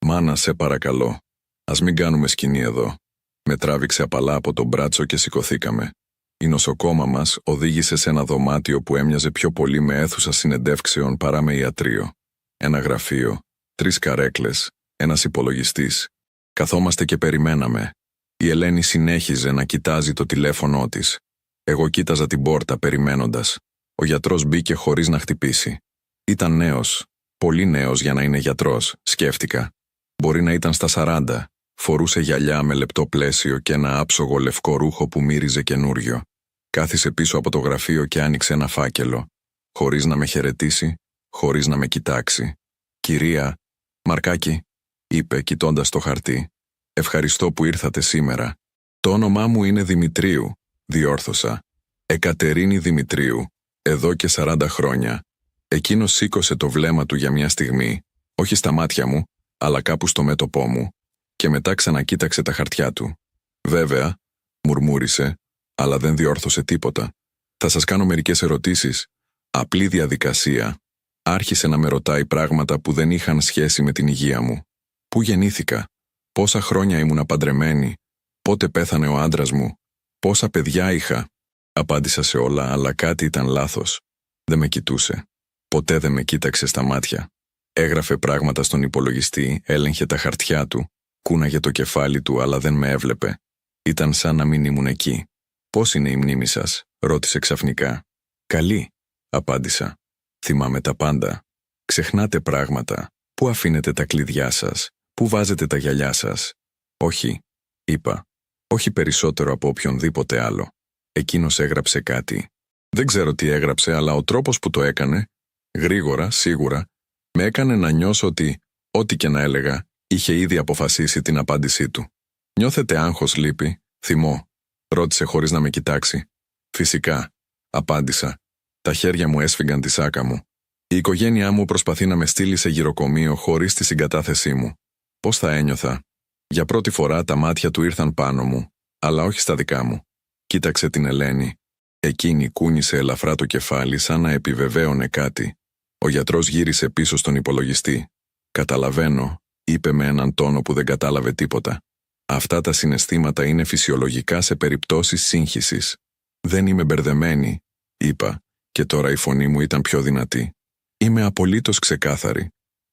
«Μάνα, σε παρακαλώ. Ας μην κάνουμε σκηνή εδώ». Με τράβηξε απαλά από τον μπράτσο και σηκωθήκαμε. Η νοσοκόμα μας οδήγησε σε ένα δωμάτιο που έμοιαζε πιο πολύ με αίθουσα συνεντεύξεων παρά με ιατρείο. Ένα γραφείο, 3 καρέκλες, ένας υπολογιστής. Καθόμαστε και περιμέναμε. Η Ελένη συνέχιζε να κοιτάζει το τηλέφωνό της. Εγώ κοίταζα την πόρτα περιμένοντας. Ο γιατρός μπήκε χωρίς να χτυπήσει. Ήταν νέος, πολύ νέος για να είναι γιατρός, σκέφτηκα. Μπορεί να ήταν στα 40, φορούσε γυαλιά με λεπτό πλαίσιο και ένα άψογο λευκό ρούχο που μύριζε καινούριο. Κάθισε πίσω από το γραφείο και άνοιξε ένα φάκελο. Χωρίς να με χαιρετήσει, χωρίς να με κοιτάξει. «Κυρία Μαρκάκη», είπε κοιτώντας το χαρτί, «ευχαριστώ που ήρθατε σήμερα. Το όνομά μου είναι Δημητρίου», διόρθωσα. «Εκατερίνη Δημητρίου, εδώ και 40 χρόνια». Εκείνος σήκωσε το βλέμμα του για μια στιγμή, όχι στα μάτια μου, αλλά κάπου στο μέτωπό μου, και μετά ξανακοίταξε τα χαρτιά του. «Βέβαια», μουρμούρισε, αλλά δεν διόρθωσε τίποτα. «Θα σας κάνω μερικές ερωτήσεις». Απλή διαδικασία. Άρχισε να με ρωτάει πράγματα που δεν είχαν σχέση με την υγεία μου. Πού γεννήθηκα, πόσα χρόνια ήμουν παντρεμένη, πότε πέθανε ο άντρας μου, πόσα παιδιά είχα. Απάντησα σε όλα, αλλά κάτι ήταν λάθος. Δεν με κοιτούσε. Ποτέ δεν με κοίταξε στα μάτια. Έγραφε πράγματα στον υπολογιστή, έλεγχε τα χαρτιά του, κούναγε το κεφάλι του, αλλά δεν με έβλεπε. Ήταν σαν να μην ήμουν εκεί. «Πώς είναι η μνήμη σας?» ρώτησε ξαφνικά. «Καλή», απάντησα. «Θυμάμαι τα πάντα. Ξεχνάτε πράγματα. Πού αφήνετε τα κλειδιά σας? Πού βάζετε τα γυαλιά σας?» «Όχι», είπα. «Όχι περισσότερο από οποιονδήποτε άλλο». Εκείνος έγραψε κάτι. Δεν ξέρω τι έγραψε, αλλά ο τρόπος που το έκανε, γρήγορα, σίγουρα, με έκανε να νιώσω ότι, ό,τι και να έλεγα, είχε ήδη αποφασίσει την απάντησή του. «Νιώθετε άγχος, λύπη, θυμό?» ρώτησε χωρίς να με κοιτάξει. «Φυσικά», απάντησα. Τα χέρια μου έσφιγγαν τη σάκα μου. Η οικογένειά μου προσπαθεί να με στείλει σε γυροκομείο χωρίς τη συγκατάθεσή μου. Πώς θα ένιωθα? Για πρώτη φορά τα μάτια του ήρθαν πάνω μου, αλλά όχι στα δικά μου. Κοίταξε την Ελένη. Εκείνη κούνησε ελαφρά το κεφάλι σαν να επιβεβαίωνε κάτι. Ο γιατρός γύρισε πίσω στον υπολογιστή. «Καταλαβαίνω», είπε με έναν τόνο που δεν κατάλαβε τίποτα. «Αυτά τα συναισθήματα είναι φυσιολογικά σε περιπτώσεις σύγχυσης». «Δεν είμαι μπερδεμένη», είπα, και τώρα η φωνή μου ήταν πιο δυνατή. «Είμαι απολύτως ξεκάθαρη.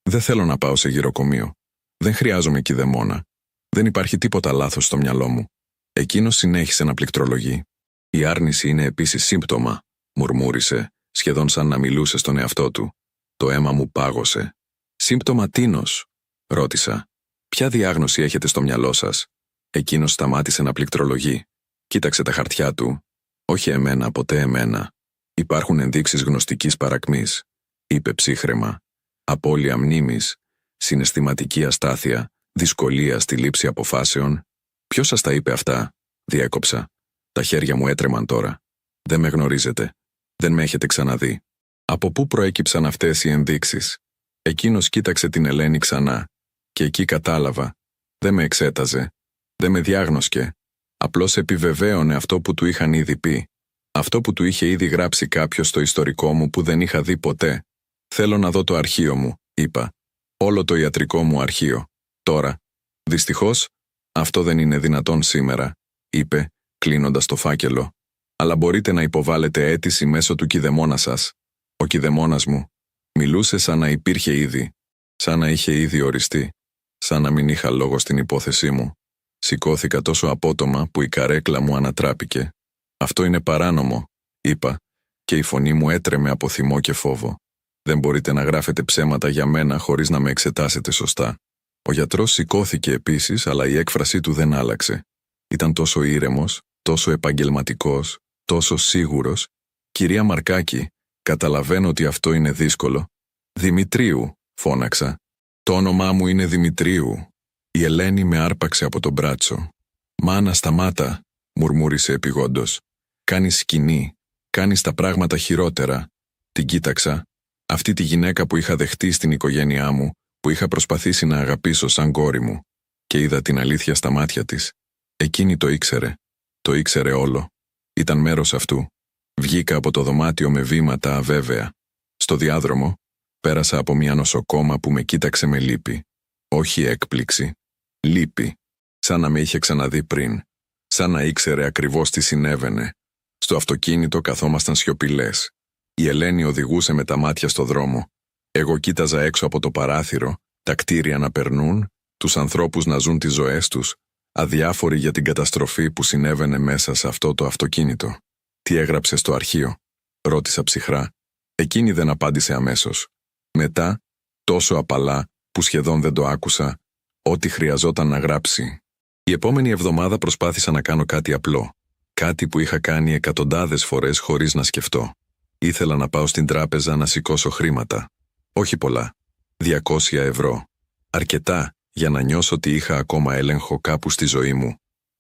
Δεν θέλω να πάω σε γυροκομείο. Δεν χρειάζομαι κηδεμόνα. Δεν υπάρχει τίποτα λάθος στο μυαλό μου». Εκείνος συνέχισε να πληκτρολογεί. «Η άρνηση είναι επίσης σύμπτωμα», μουρμούρισε, σχεδόν σαν να μιλούσε στον εαυτό του. Το αίμα μου πάγωσε. «Σύμπτωμα τίνος?» ρώτησα. «Ποια διάγνωση έχετε στο μυαλό σας?» Εκείνος σταμάτησε να πληκτρολογεί. Κοίταξε τα χαρτιά του. «Όχι εμένα, ποτέ εμένα. Υπάρχουν ενδείξεις γνωστικής παρακμής», είπε ψύχραιμα. «Απώλεια μνήμης, συναισθηματική αστάθεια, δυσκολία στη λήψη αποφάσεων». «Ποιος σας τα είπε αυτά?» διέκοψα. Τα χέρια μου έτρεμαν τώρα. «Δεν με γνωρίζετε. Δεν με έχετε ξαναδεί». «Από πού προέκυψαν αυτές οι ενδείξεις?» Εκείνος κοίταξε την Ελένη ξανά. Και εκεί κατάλαβα. Δεν με εξέταζε. Δεν με διάγνωσκε. Απλώς επιβεβαίωνε αυτό που του είχαν ήδη πει. Αυτό που του είχε ήδη γράψει κάποιος στο ιστορικό μου που δεν είχα δει ποτέ. «Θέλω να δω το αρχείο μου», είπα. «Όλο το ιατρικό μου αρχείο. Τώρα». «Δυστυχώς, αυτό δεν είναι δυνατόν σήμερα», είπε, κλείνοντας το φάκελο. «Αλλά μπορείτε να υποβάλλετε αίτηση μέσω του κηδεμόνα σας». Ο κηδεμόνας μου μιλούσε σαν να υπήρχε ήδη, σαν να είχε ήδη οριστεί, σαν να μην είχα λόγο στην υπόθεσή μου. Σηκώθηκα τόσο απότομα που η καρέκλα μου ανατράπηκε. «Αυτό είναι παράνομο», είπα, και η φωνή μου έτρεμε από θυμό και φόβο. «Δεν μπορείτε να γράφετε ψέματα για μένα χωρίς να με εξετάσετε σωστά». Ο γιατρός σηκώθηκε επίσης, αλλά η έκφρασή του δεν άλλαξε. Ήταν τόσο ήρεμος, τόσο επαγγελματικός, τόσο σίγουρος. «Κυρία Μαρκάκη, καταλαβαίνω ότι αυτό είναι δύσκολο». «Δημητρίου», φώναξα. «Το όνομά μου είναι Δημητρίου». Η Ελένη με άρπαξε από τον μπράτσο. «Μάνα, σταμάτα», μουρμούρισε επειγόντως. «Κάνεις σκηνή, κάνεις τα πράγματα χειρότερα». Την κοίταξα. Αυτή τη γυναίκα που είχα δεχτεί στην οικογένειά μου, που είχα προσπαθήσει να αγαπήσω σαν κόρη μου. Και είδα την αλήθεια στα μάτια της. Εκείνη το ήξερε. Το ήξερε όλο. Ήταν μέρος αυτού. Βγήκα από το δωμάτιο με βήματα αβέβαια. Στο διάδρομο, πέρασα από μια νοσοκόμα που με κοίταξε με λύπη. Όχι έκπληξη. Λύπη. Σαν να με είχε ξαναδεί πριν. Σαν να ήξερε ακριβώς τι συνέβαινε. Στο αυτοκίνητο καθόμασταν σιωπηλές. Η Ελένη οδηγούσε με τα μάτια στο δρόμο. Εγώ κοίταζα έξω από το παράθυρο, τα κτίρια να περνούν, τους ανθρώπους να ζουν τις ζωές τους, αδιάφοροι για την καταστροφή που συνέβαινε μέσα σε αυτό το αυτοκίνητο. «Τι έγραψε στο αρχείο?» ρώτησα ψυχρά. Εκείνη δεν απάντησε αμέσως. Μετά, τόσο απαλά, που σχεδόν δεν το άκουσα, ό,τι χρειαζόταν να γράψει. Η επόμενη εβδομάδα προσπάθησα να κάνω κάτι απλό. Κάτι που είχα κάνει εκατοντάδες φορές χωρίς να σκεφτώ. Ήθελα να πάω στην τράπεζα να σηκώσω χρήματα. Όχι πολλά. 200 ευρώ. Αρκετά για να νιώσω ότι είχα ακόμα έλεγχο κάπου στη ζωή μου.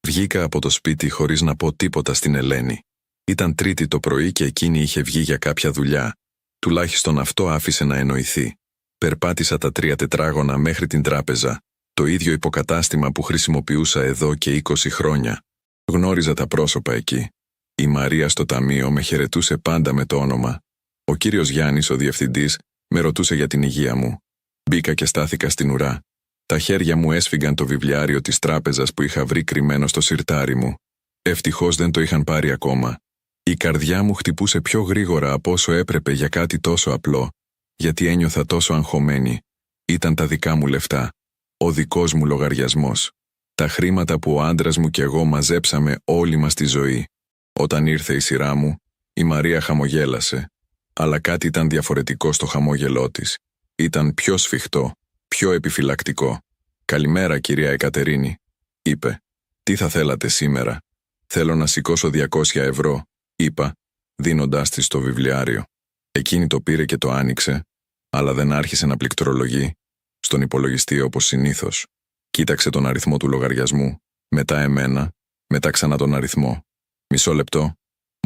Βγήκα από το σπίτι χωρίς να πω τίποτα στην Ελένη. Ήταν Τρίτη το πρωί και εκείνη είχε βγει για κάποια δουλειά. Τουλάχιστον αυτό άφησε να εννοηθεί. Περπάτησα τα 3 τετράγωνα μέχρι την τράπεζα, το ίδιο υποκατάστημα που χρησιμοποιούσα εδώ και 20 χρόνια. Γνώριζα τα πρόσωπα εκεί. Η Μαρία στο ταμείο με χαιρετούσε πάντα με το όνομα. Ο κύριος Γιάννης, ο διευθυντής, με ρωτούσε για την υγεία μου. Μπήκα και στάθηκα στην ουρά. Τα χέρια μου έσφυγαν το βιβλιάριο της τράπεζας που είχα βρει κρυμμένο στο σιρτάρι μου. Ευτυχώς δεν το είχαν πάρει ακόμα. Η καρδιά μου χτυπούσε πιο γρήγορα από όσο έπρεπε για κάτι τόσο απλό, γιατί ένιωθα τόσο αγχωμένη. Ήταν τα δικά μου λεφτά. Ο δικός μου λογαριασμός. Τα χρήματα που ο άντρας μου και εγώ μαζέψαμε όλη μας τη ζωή. Όταν ήρθε η σειρά μου, η Μαρία χαμογέλασε. Αλλά κάτι ήταν διαφορετικό στο χαμόγελό της. Ήταν πιο σφιχτό, πιο επιφυλακτικό. «Καλημέρα, κυρία Εκατερίνη», είπε. «Τι θα θέλατε σήμερα?» «Θέλω να σηκώσω 200 ευρώ», είπα, δίνοντάς της το βιβλιάριο. Εκείνη το πήρε και το άνοιξε, αλλά δεν άρχισε να πληκτρολογεί στον υπολογιστή όπως συνήθως. Κοίταξε τον αριθμό του λογαριασμού, μετά εμένα, μετά ξανά τον αριθμό. «Μισό λεπτό»,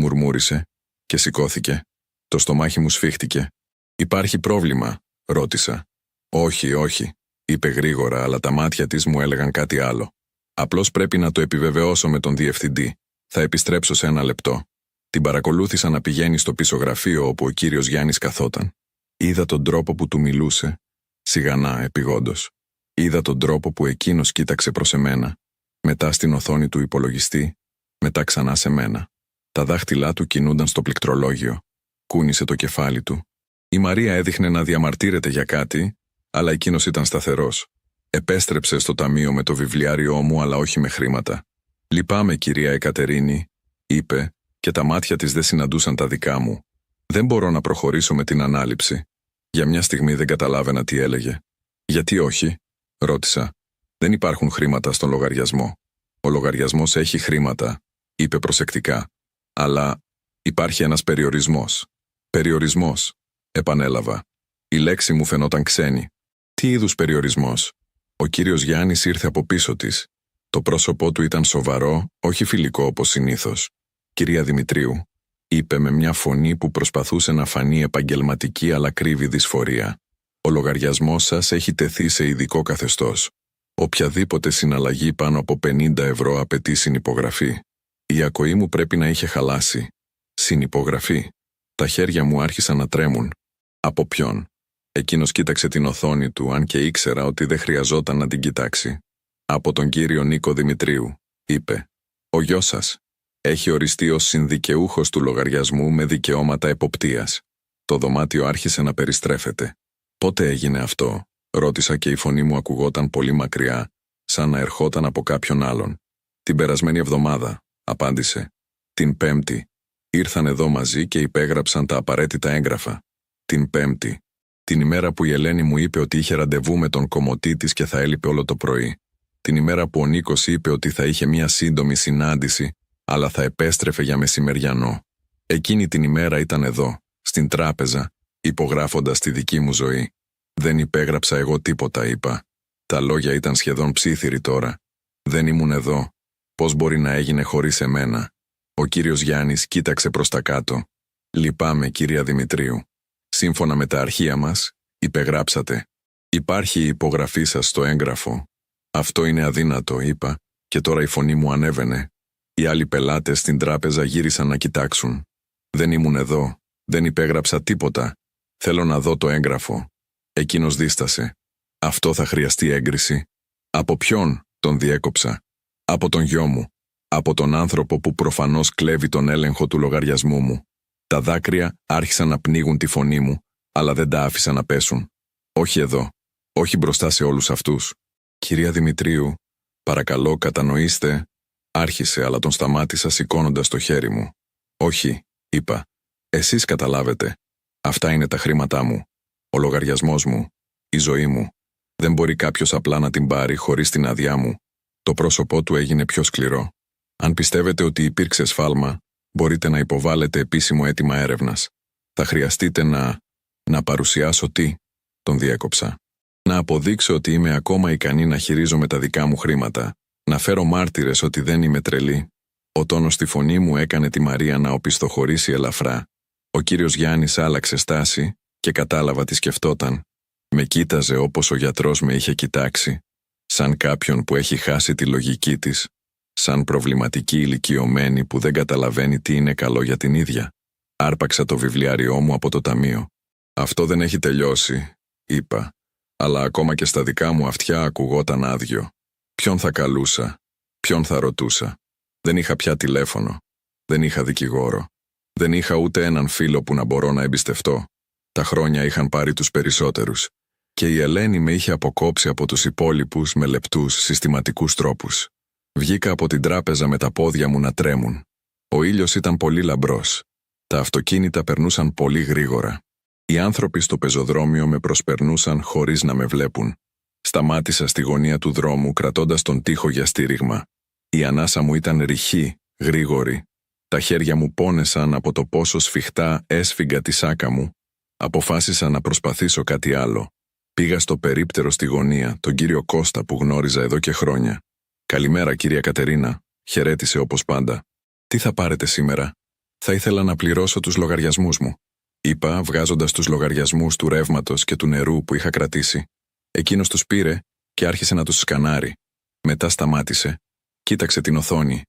μουρμούρισε και σηκώθηκε. Το στομάχι μου σφίχτηκε. «Υπάρχει πρόβλημα?» ρώτησα. «Όχι, όχι», είπε γρήγορα, αλλά τα μάτια της μου έλεγαν κάτι άλλο. «Απλώς πρέπει να το επιβεβαιώσω με τον διευθυντή. Θα επιστρέψω σε 1 λεπτό». Την παρακολούθησα να πηγαίνει στο πίσω γραφείο όπου ο κύριος Γιάννης καθόταν. Είδα τον τρόπο που του μιλούσε, σιγανά, επειγόντως. Είδα τον τρόπο που εκείνος κοίταξε προς εμένα, μετά στην οθόνη του υπολογιστή, μετά ξανά σε μένα. Τα δάχτυλά του κινούνταν στο πληκτρολόγιο. Κούνησε το κεφάλι του. Η Μαρία έδειχνε να διαμαρτύρεται για κάτι, αλλά εκείνος ήταν σταθερός. Επέστρεψε στο ταμείο με το βιβλιάριό μου, αλλά όχι με χρήματα. «Λυπάμαι, κυρία Εκατερίνη», είπε, και τα μάτια της δεν συναντούσαν τα δικά μου. «Δεν μπορώ να προχωρήσω με την ανάληψη». Για μια στιγμή δεν καταλάβαινα τι έλεγε. «Γιατί όχι?» ρώτησα. «Δεν υπάρχουν χρήματα στον λογαριασμό». «Ο λογαριασμός έχει χρήματα», είπε προσεκτικά. «Αλλά υπάρχει ένας περιορισμός». «Περιορισμός», επανέλαβα. Η λέξη μου φαινόταν ξένη. «Τι είδους περιορισμός?» Ο κύριος Γιάννης ήρθε από πίσω της. Το πρόσωπό του ήταν σοβαρό, όχι φιλικό όπως συνήθως. «Κυρία Δημητρίου», είπε με μια φωνή που προσπαθούσε να φανεί επαγγελματική αλλά κρύβει δυσφορία. «Ο λογαριασμός σας έχει τεθεί σε ειδικό καθεστώς. Οποιαδήποτε συναλλαγή πάνω από 50 ευρώ απαιτεί συνυπογραφή. Η ακοή μου πρέπει να είχε χαλάσει. Συνυπογραφή». Τα χέρια μου άρχισαν να τρέμουν. «Από ποιον?» Εκείνος κοίταξε την οθόνη του, αν και ήξερα ότι δεν χρειαζόταν να την κοιτάξει. «Από τον κύριο Νίκο Δημητρίου», είπε. «Ο γιος σας έχει οριστεί ως συνδικαιούχος του λογαριασμού με δικαιώματα εποπτείας». Το δωμάτιο άρχισε να περιστρέφεται. «Πότε έγινε αυτό?» ρώτησα και η φωνή μου ακουγόταν πολύ μακριά, σαν να ερχόταν από κάποιον άλλον. «Την περασμένη εβδομάδα», απάντησε. «Την Πέμπτη. Ήρθαν εδώ μαζί και υπέγραψαν τα απαραίτητα έγγραφα. Την Πέμπτη. Την ημέρα που η Ελένη μου είπε ότι είχε ραντεβού με τον κομωτή της και θα έλειπε όλο το πρωί. Την ημέρα που ο Νίκος είπε ότι θα είχε μια σύντομη συνάντηση, αλλά θα επέστρεφε για μεσημεριανό. Εκείνη την ημέρα ήταν εδώ, στην τράπεζα, υπογράφοντας τη δική μου ζωή. Δεν υπέγραψα εγώ τίποτα, είπα. Τα λόγια ήταν σχεδόν ψίθυροι τώρα. Δεν ήμουν εδώ. Πώς μπορεί να έγινε χωρίς εμένα?» Ο κύριος Γιάννης κοίταξε προς τα κάτω. «Λυπάμαι, κυρία Δημητρίου. Σύμφωνα με τα αρχεία μας, υπεγράψατε. Υπάρχει η υπογραφή σας στο έγγραφο». «Αυτό είναι αδύνατο», είπα, και τώρα η φωνή μου ανέβαινε. Οι άλλοι πελάτες στην τράπεζα γύρισαν να κοιτάξουν. «Δεν ήμουν εδώ. Δεν υπέγραψα τίποτα. Θέλω να δω το έγγραφο». Εκείνος δίστασε. «Αυτό θα χρειαστεί έγκριση». «Από ποιον?» τον διέκοψα. Από τον γιο μου. Από τον άνθρωπο που προφανώς κλέβει τον έλεγχο του λογαριασμού μου. Τα δάκρυα άρχισαν να πνίγουν τη φωνή μου, αλλά δεν τα άφησα να πέσουν. Όχι εδώ. Όχι μπροστά σε όλους αυτούς. Κυρία Δημητρίου, παρακαλώ κατανοήστε. Άρχισε, αλλά τον σταμάτησα σηκώνοντας το χέρι μου. Όχι, είπα. Εσείς καταλάβετε. Αυτά είναι τα χρήματά μου. Ο λογαριασμός μου. Η ζωή μου. Δεν μπορεί κάποιος απλά να την πάρει χωρίς την άδειά μου. Το πρόσωπό του έγινε πιο σκληρό. Αν πιστεύετε ότι υπήρξε σφάλμα, μπορείτε να υποβάλλετε επίσημο αίτημα έρευνας. Θα χρειαστείτε να παρουσιάσω τι, τον διέκοψα. Να αποδείξω ότι είμαι ακόμα ικανή να χειρίζομαι τα δικά μου χρήματα. Να φέρω μάρτυρες ότι δεν είμαι τρελή. Ο τόνος στη φωνή μου έκανε τη Μαρία να οπισθοχωρήσει ελαφρά. Ο κύριος Γιάννης άλλαξε στάση και κατάλαβα τι σκεφτόταν. Με κοίταζε όπως ο γιατρός με είχε κοιτάξει. Σαν κάποιον που έχει χάσει τη λογική της. Σαν προβληματική ηλικιωμένη που δεν καταλαβαίνει τι είναι καλό για την ίδια. Άρπαξα το βιβλιάριό μου από το ταμείο. Αυτό δεν έχει τελειώσει, είπα. Αλλά ακόμα και στα δικά μου αυτιά ακουγόταν άδειο. Ποιον θα καλούσα, ποιον θα ρωτούσα. Δεν είχα πια τηλέφωνο. Δεν είχα δικηγόρο. Δεν είχα ούτε έναν φίλο που να μπορώ να εμπιστευτώ. Τα χρόνια είχαν πάρει τους περισσότερους. Και η Ελένη με είχε αποκόψει από τους υπόλοιπους με λεπτούς, συστηματικούς τρόπους. Βγήκα από την τράπεζα με τα πόδια μου να τρέμουν. Ο ήλιος ήταν πολύ λαμπρός. Τα αυτοκίνητα περνούσαν πολύ γρήγορα. Οι άνθρωποι στο πεζοδρόμιο με προσπερνούσαν χωρίς να με βλέπουν. Σταμάτησα στη γωνία του δρόμου κρατώντας τον τοίχο για στήριγμα. Η ανάσα μου ήταν ρηχή, γρήγορη. Τα χέρια μου πόνεσαν από το πόσο σφιχτά έσφιγγα τη σάκα μου. Αποφάσισα να προσπαθήσω κάτι άλλο. Πήγα στο περίπτερο στη γωνία, τον κύριο Κώστα που γνώριζα εδώ και χρόνια. «Καλημέρα, κυρία Κατερίνα», χαιρέτησε όπως πάντα. «Τι θα πάρετε σήμερα?» «Θα ήθελα να πληρώσω τους λογαριασμούς μου», είπα, βγάζοντας τους λογαριασμούς του ρεύματος και του νερού που είχα κρατήσει. Εκείνος τους πήρε και άρχισε να τους σκανάρει. Μετά σταμάτησε. Κοίταξε την οθόνη.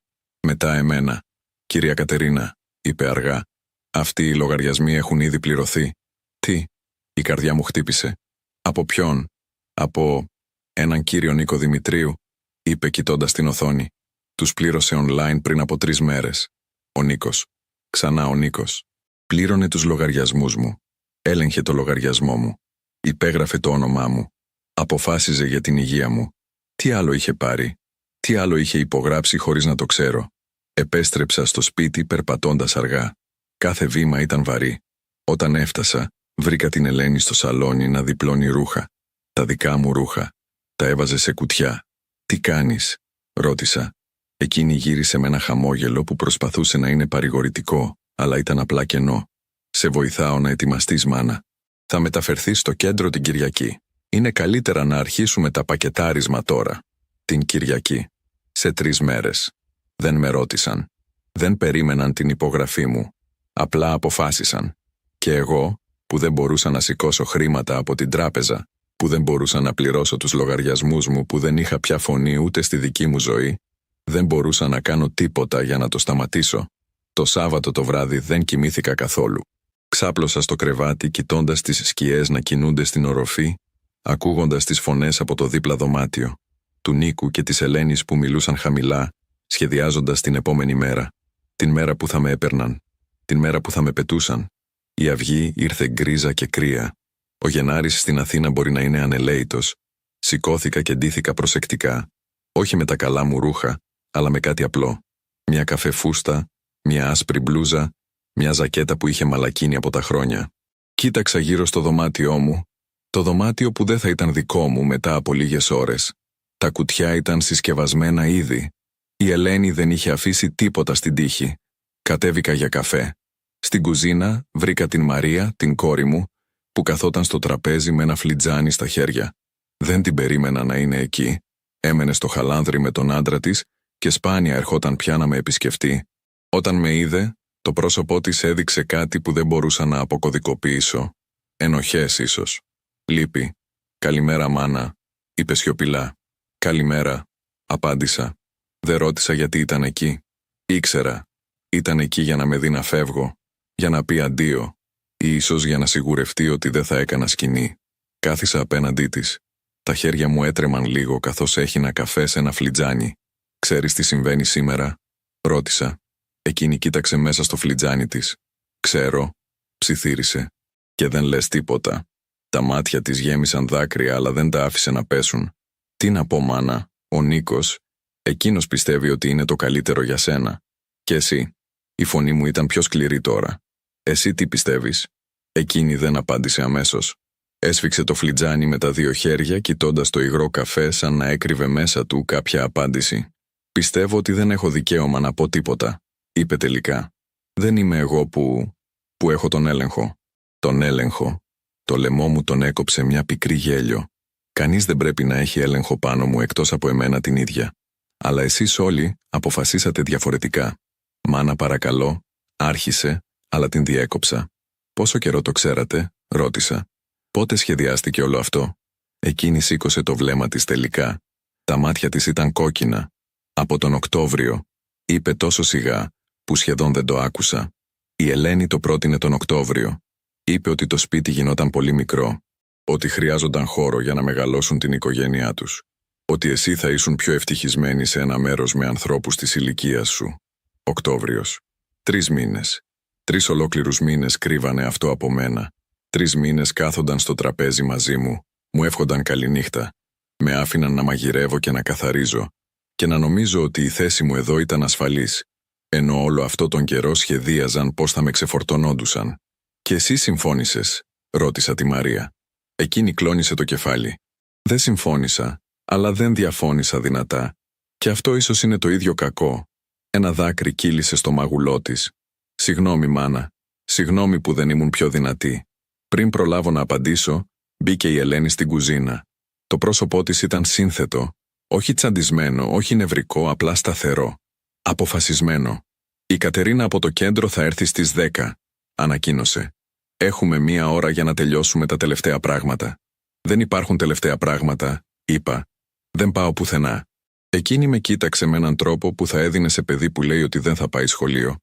Μετά εμένα. «Κυρία Κατερίνα», είπε αργά, «αυτοί οι λογαριασμοί έχουν ήδη πληρωθεί». «Τι?» Η καρδιά μου χτύπησε. «Από ποιον?» «Από έναν κύριο Νίκο Δημητρίου», είπε κοιτώντας την οθόνη. «Τους πλήρωσε online πριν από 3 μέρες. Ο Νίκος. Ξανά ο Νίκος. Πλήρωνε τους λογαριασμούς μου. Έλεγχε το λογαριασμό μου. Υπέγραφε το όνομά μου. Αποφάσιζε για την υγεία μου. Τι άλλο είχε πάρει? Τι άλλο είχε υπογράψει χωρίς να το ξέρω? Επέστρεψα στο σπίτι περπατώντας αργά. Κάθε βήμα ήταν βαρύ. Όταν έφτασα, βρήκα την Ελένη στο σαλόνι να διπλώνει ρούχα. Τα δικά μου ρούχα. Τα έβαζε σε κουτιά. «Τι κάνεις?» ρώτησα. Εκείνη γύρισε με ένα χαμόγελο που προσπαθούσε να είναι παρηγορητικό, αλλά ήταν απλά κενό. «Σε βοηθάω να ετοιμαστείς, μάνα. Θα μεταφερθείς στο κέντρο την Κυριακή. Είναι καλύτερα να αρχίσουμε τα πακετάρισμα τώρα. Την Κυριακή. Σε 3 μέρες. Δεν με ρώτησαν. Δεν περίμεναν την υπογραφή μου. Απλά αποφάσισαν. Και εγώ, που δεν μπορούσα να σηκώσω χρήματα από την τράπεζα, που δεν μπορούσα να πληρώσω τους λογαριασμούς μου, που δεν είχα πια φωνή ούτε στη δική μου ζωή, δεν μπορούσα να κάνω τίποτα για να το σταματήσω. Το Σάββατο το βράδυ δεν κοιμήθηκα καθόλου. Ξάπλωσα στο κρεβάτι κοιτώντας τις σκιές να κινούνται στην οροφή, ακούγοντας τις φωνές από το δίπλα δωμάτιο, του Νίκου και της Ελένης που μιλούσαν χαμηλά, σχεδιάζοντας την επόμενη μέρα. Την μέρα που θα με έπαιρναν. Την μέρα που θα με πετούσαν. Η αυγή ήρθε γκρίζα και κρύα. Ο Γενάρης στην Αθήνα μπορεί να είναι ανελαίητος. Σηκώθηκα και ντύθηκα προσεκτικά. Όχι με τα καλά μου ρούχα, αλλά με κάτι απλό. Μια καφέ φούστα, μια άσπρη μπλούζα, μια ζακέτα που είχε μαλακίνει από τα χρόνια. Κοίταξα γύρω στο δωμάτιό μου. Το δωμάτιο που δεν θα ήταν δικό μου μετά από λίγες ώρες. Τα κουτιά ήταν συσκευασμένα ήδη. Η Ελένη δεν είχε αφήσει τίποτα στην τύχη. Κατέβηκα για καφέ. Στην κουζίνα βρήκα την Μαρία, την κόρη μου, που καθόταν στο τραπέζι με ένα φλιτζάνι στα χέρια. Δεν την περίμενα να είναι εκεί. Έμενε στο χαλάνδρι με τον άντρα της και σπάνια ερχόταν πια να με επισκεφτεί. Όταν με είδε, το πρόσωπό της έδειξε κάτι που δεν μπορούσα να αποκωδικοποιήσω. Ενοχές ίσως. Λύπη. «Καλημέρα, μάνα», είπε σιωπηλά. «Καλημέρα», απάντησα. Δεν ρώτησα γιατί ήταν εκεί. Ήξερα. Ήταν εκεί για να με δει να φεύγω, για να πει αντίο, ή ίσως για να σιγουρευτεί ότι δεν θα έκανα σκηνή. Κάθισα απέναντί της. Τα χέρια μου έτρεμαν λίγο καθώς έχινα καφέ σε ένα φλιτζάνι. «Ξέρεις τι συμβαίνει σήμερα?» ρώτησα. Εκείνη κοίταξε μέσα στο φλιτζάνι της. «Ξέρω», ψιθύρισε. «Και δεν λες τίποτα». Τα μάτια της γέμισαν δάκρυα, αλλά δεν τα άφησε να πέσουν. «Τι να πω, μάνα, ο Νίκος, εκείνος πιστεύει ότι είναι το καλύτερο για σένα. Και εσύ?» Η φωνή μου ήταν πιο σκληρή τώρα. «Εσύ τι πιστεύεις?» Εκείνη δεν απάντησε αμέσως. Έσφιξε το φλιτζάνι με τα δύο χέρια, κοιτώντας το υγρό καφέ σαν να έκρυβε μέσα του κάποια απάντηση. «Πιστεύω ότι δεν έχω δικαίωμα να πω τίποτα», είπε τελικά. «Δεν είμαι εγώ που έχω τον έλεγχο». «Τον έλεγχο?» Το λαιμό μου τον έκοψε μια πικρή γέλιο. «Κανείς δεν πρέπει να έχει έλεγχο πάνω μου εκτός από εμένα την ίδια. Αλλά εσείς όλοι αποφασίσατε διαφορετικά». «Μάνα, παρακαλώ», άρχισε, αλλά την διέκοψα. «Πόσο καιρό το ξέρατε?» ρώτησα. «Πότε σχεδιάστηκε όλο αυτό?» Εκείνη σήκωσε το βλέμμα της τελικά. Τα μάτια της ήταν κόκκινα. «Από τον Οκτώβριο», είπε τόσο σιγά, που σχεδόν δεν το άκουσα. «Η Ελένη το πρότεινε τον Οκτώβριο. Είπε ότι το σπίτι γινόταν πολύ μικρό, ότι χρειάζονταν χώρο για να μεγαλώσουν την οικογένειά τους, ότι εσύ θα ήσουν πιο ευτυχισμένη σε ένα μέρος με ανθρώπους της ηλικίας σου». Οκτώβριος. 3 μήνες. 3 ολόκληρους μήνες κρύβανε αυτό από μένα. 3 μήνες κάθονταν στο τραπέζι μαζί μου, μου εύχονταν καληνύχτα. Με άφηναν να μαγειρεύω και να καθαρίζω, και να νομίζω ότι η θέση μου εδώ ήταν ασφαλής, ενώ όλο αυτό τον καιρό σχεδίαζαν πώς θα με ξεφορτωνόντουσαν. «Και εσύ συμφώνησες?» ρώτησα τη Μαρία. Εκείνη κλώνησε το κεφάλι. «Δεν συμφώνησα, αλλά δεν διαφώνησα δυνατά. Και αυτό ίσως είναι το ίδιο κακό». Ένα δάκρυ κύλησε στο μάγουλό της. «Συγγνώμη, μάνα. Συγγνώμη που δεν ήμουν πιο δυνατή». Πριν προλάβω να απαντήσω, μπήκε η Ελένη στην κουζίνα. Το πρόσωπό της ήταν σύνθετο, όχι τσαντισμένο, όχι νευρικό, απλά σταθερό. Αποφασισμένο. «Η Κατερίνα από το κέντρο θα έρθει στις 10, ανακοίνωσε. «Έχουμε 1 ώρα για να τελειώσουμε τα τελευταία πράγματα». «Δεν υπάρχουν τελευταία πράγματα», είπα. «Δεν πάω πουθενά». Εκείνη με κοίταξε με έναν τρόπο που θα έδινε σε παιδί που λέει ότι δεν θα πάει σχολείο.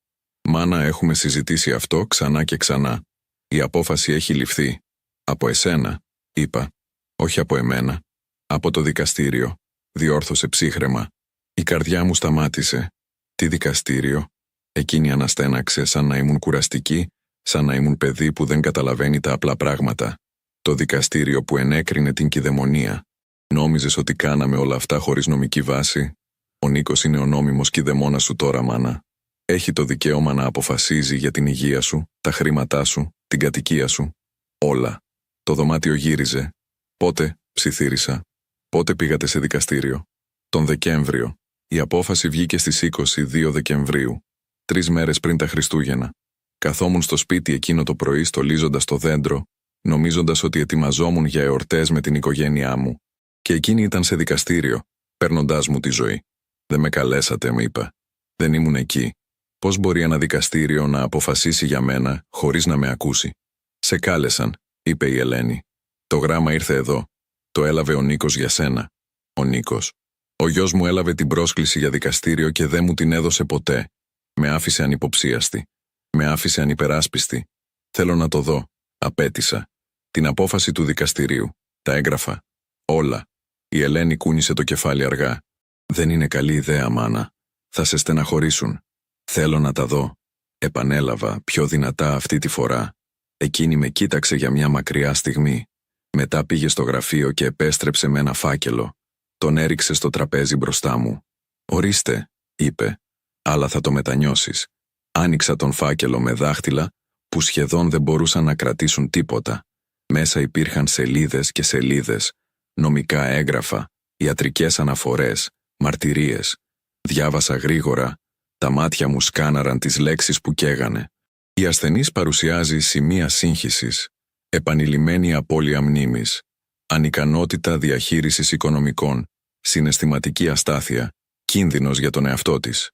«Μάνα, έχουμε συζητήσει αυτό ξανά και ξανά. Η απόφαση έχει ληφθεί». «Από εσένα», είπα. «Όχι από εμένα. Από το δικαστήριο», διόρθωσε ψύχραιμα. Η καρδιά μου σταμάτησε. «Τι δικαστήριο?» Εκείνη αναστέναξε σαν να ήμουν κουραστική, σαν να ήμουν παιδί που δεν καταλαβαίνει τα απλά πράγματα. «Το δικαστήριο που ενέκρινε την κηδαιμονία. Νόμιζες ότι κάναμε όλα αυτά χωρίς νομική βάση?» «Ο Νίκος είναι ο νόμιμος κηδεμόνας σου τώρα, μάνα. Έχει το δικαίωμα να αποφασίζει για την υγεία σου, τα χρήματά σου, την κατοικία σου. Όλα». Το δωμάτιο γύριζε. «Πότε?» ψιθύρισα. «Πότε πήγατε σε δικαστήριο?» «Τον Δεκέμβριο. Η απόφαση βγήκε στις 22 Δεκεμβρίου, 3 μέρες πριν τα Χριστούγεννα. Καθόμουν στο σπίτι εκείνο το πρωί στολίζοντας το δέντρο, νομίζοντας ότι ετοιμαζόμουν για εορτές με την οικογένειά μου. Και εκείνη ήταν σε δικαστήριο, παίρνοντάς μου τη ζωή. «Δεν με καλέσατε», μου είπα. «Δεν ήμουν εκεί. Πώς μπορεί ένα δικαστήριο να αποφασίσει για μένα χωρίς να με ακούσει?» «Σε κάλεσαν», είπε η Ελένη. «Το γράμμα ήρθε εδώ. Το έλαβε ο Νίκος για σένα». «Ο Νίκος?» «Ο γιος μου έλαβε την πρόσκληση για δικαστήριο και δεν μου την έδωσε ποτέ. Με άφησε ανυποψίαστη. Με άφησε ανυπεράσπιστη. Θέλω να το δω», απέτησα. «Την απόφαση του δικαστηρίου. Τα έγγραφα. Όλα». Η Ελένη κούνησε το κεφάλι αργά. «Δεν είναι καλή ιδέα, μάνα. Θα σε στεναχωρήσουν. Θέλω να τα δω». Επανέλαβα, πιο δυνατά αυτή τη φορά. Εκείνη με κοίταξε για μια μακριά στιγμή. Μετά πήγε στο γραφείο και επέστρεψε με ένα φάκελο. Τον έριξε στο τραπέζι μπροστά μου. «Ορίστε», είπε, «αλλά θα το μετανιώσεις». Άνοιξα τον φάκελο με δάχτυλα που σχεδόν δεν μπορούσαν να κρατήσουν τίποτα. Μέσα υπήρχαν σελίδες και σελίδες, νομικά έγγραφα, ιατρικές αναφορές, μαρτυρίες. Διάβασα γρήγορα, τα μάτια μου σκάναραν τις λέξεις που καίγανε. Η ασθενής παρουσιάζει σημεία σύγχυσης, επανειλημμένη απώλεια μνήμης, ανικανότητα διαχείρισης οικονομικών, συναισθηματική αστάθεια, κίνδυνος για τον εαυτό της.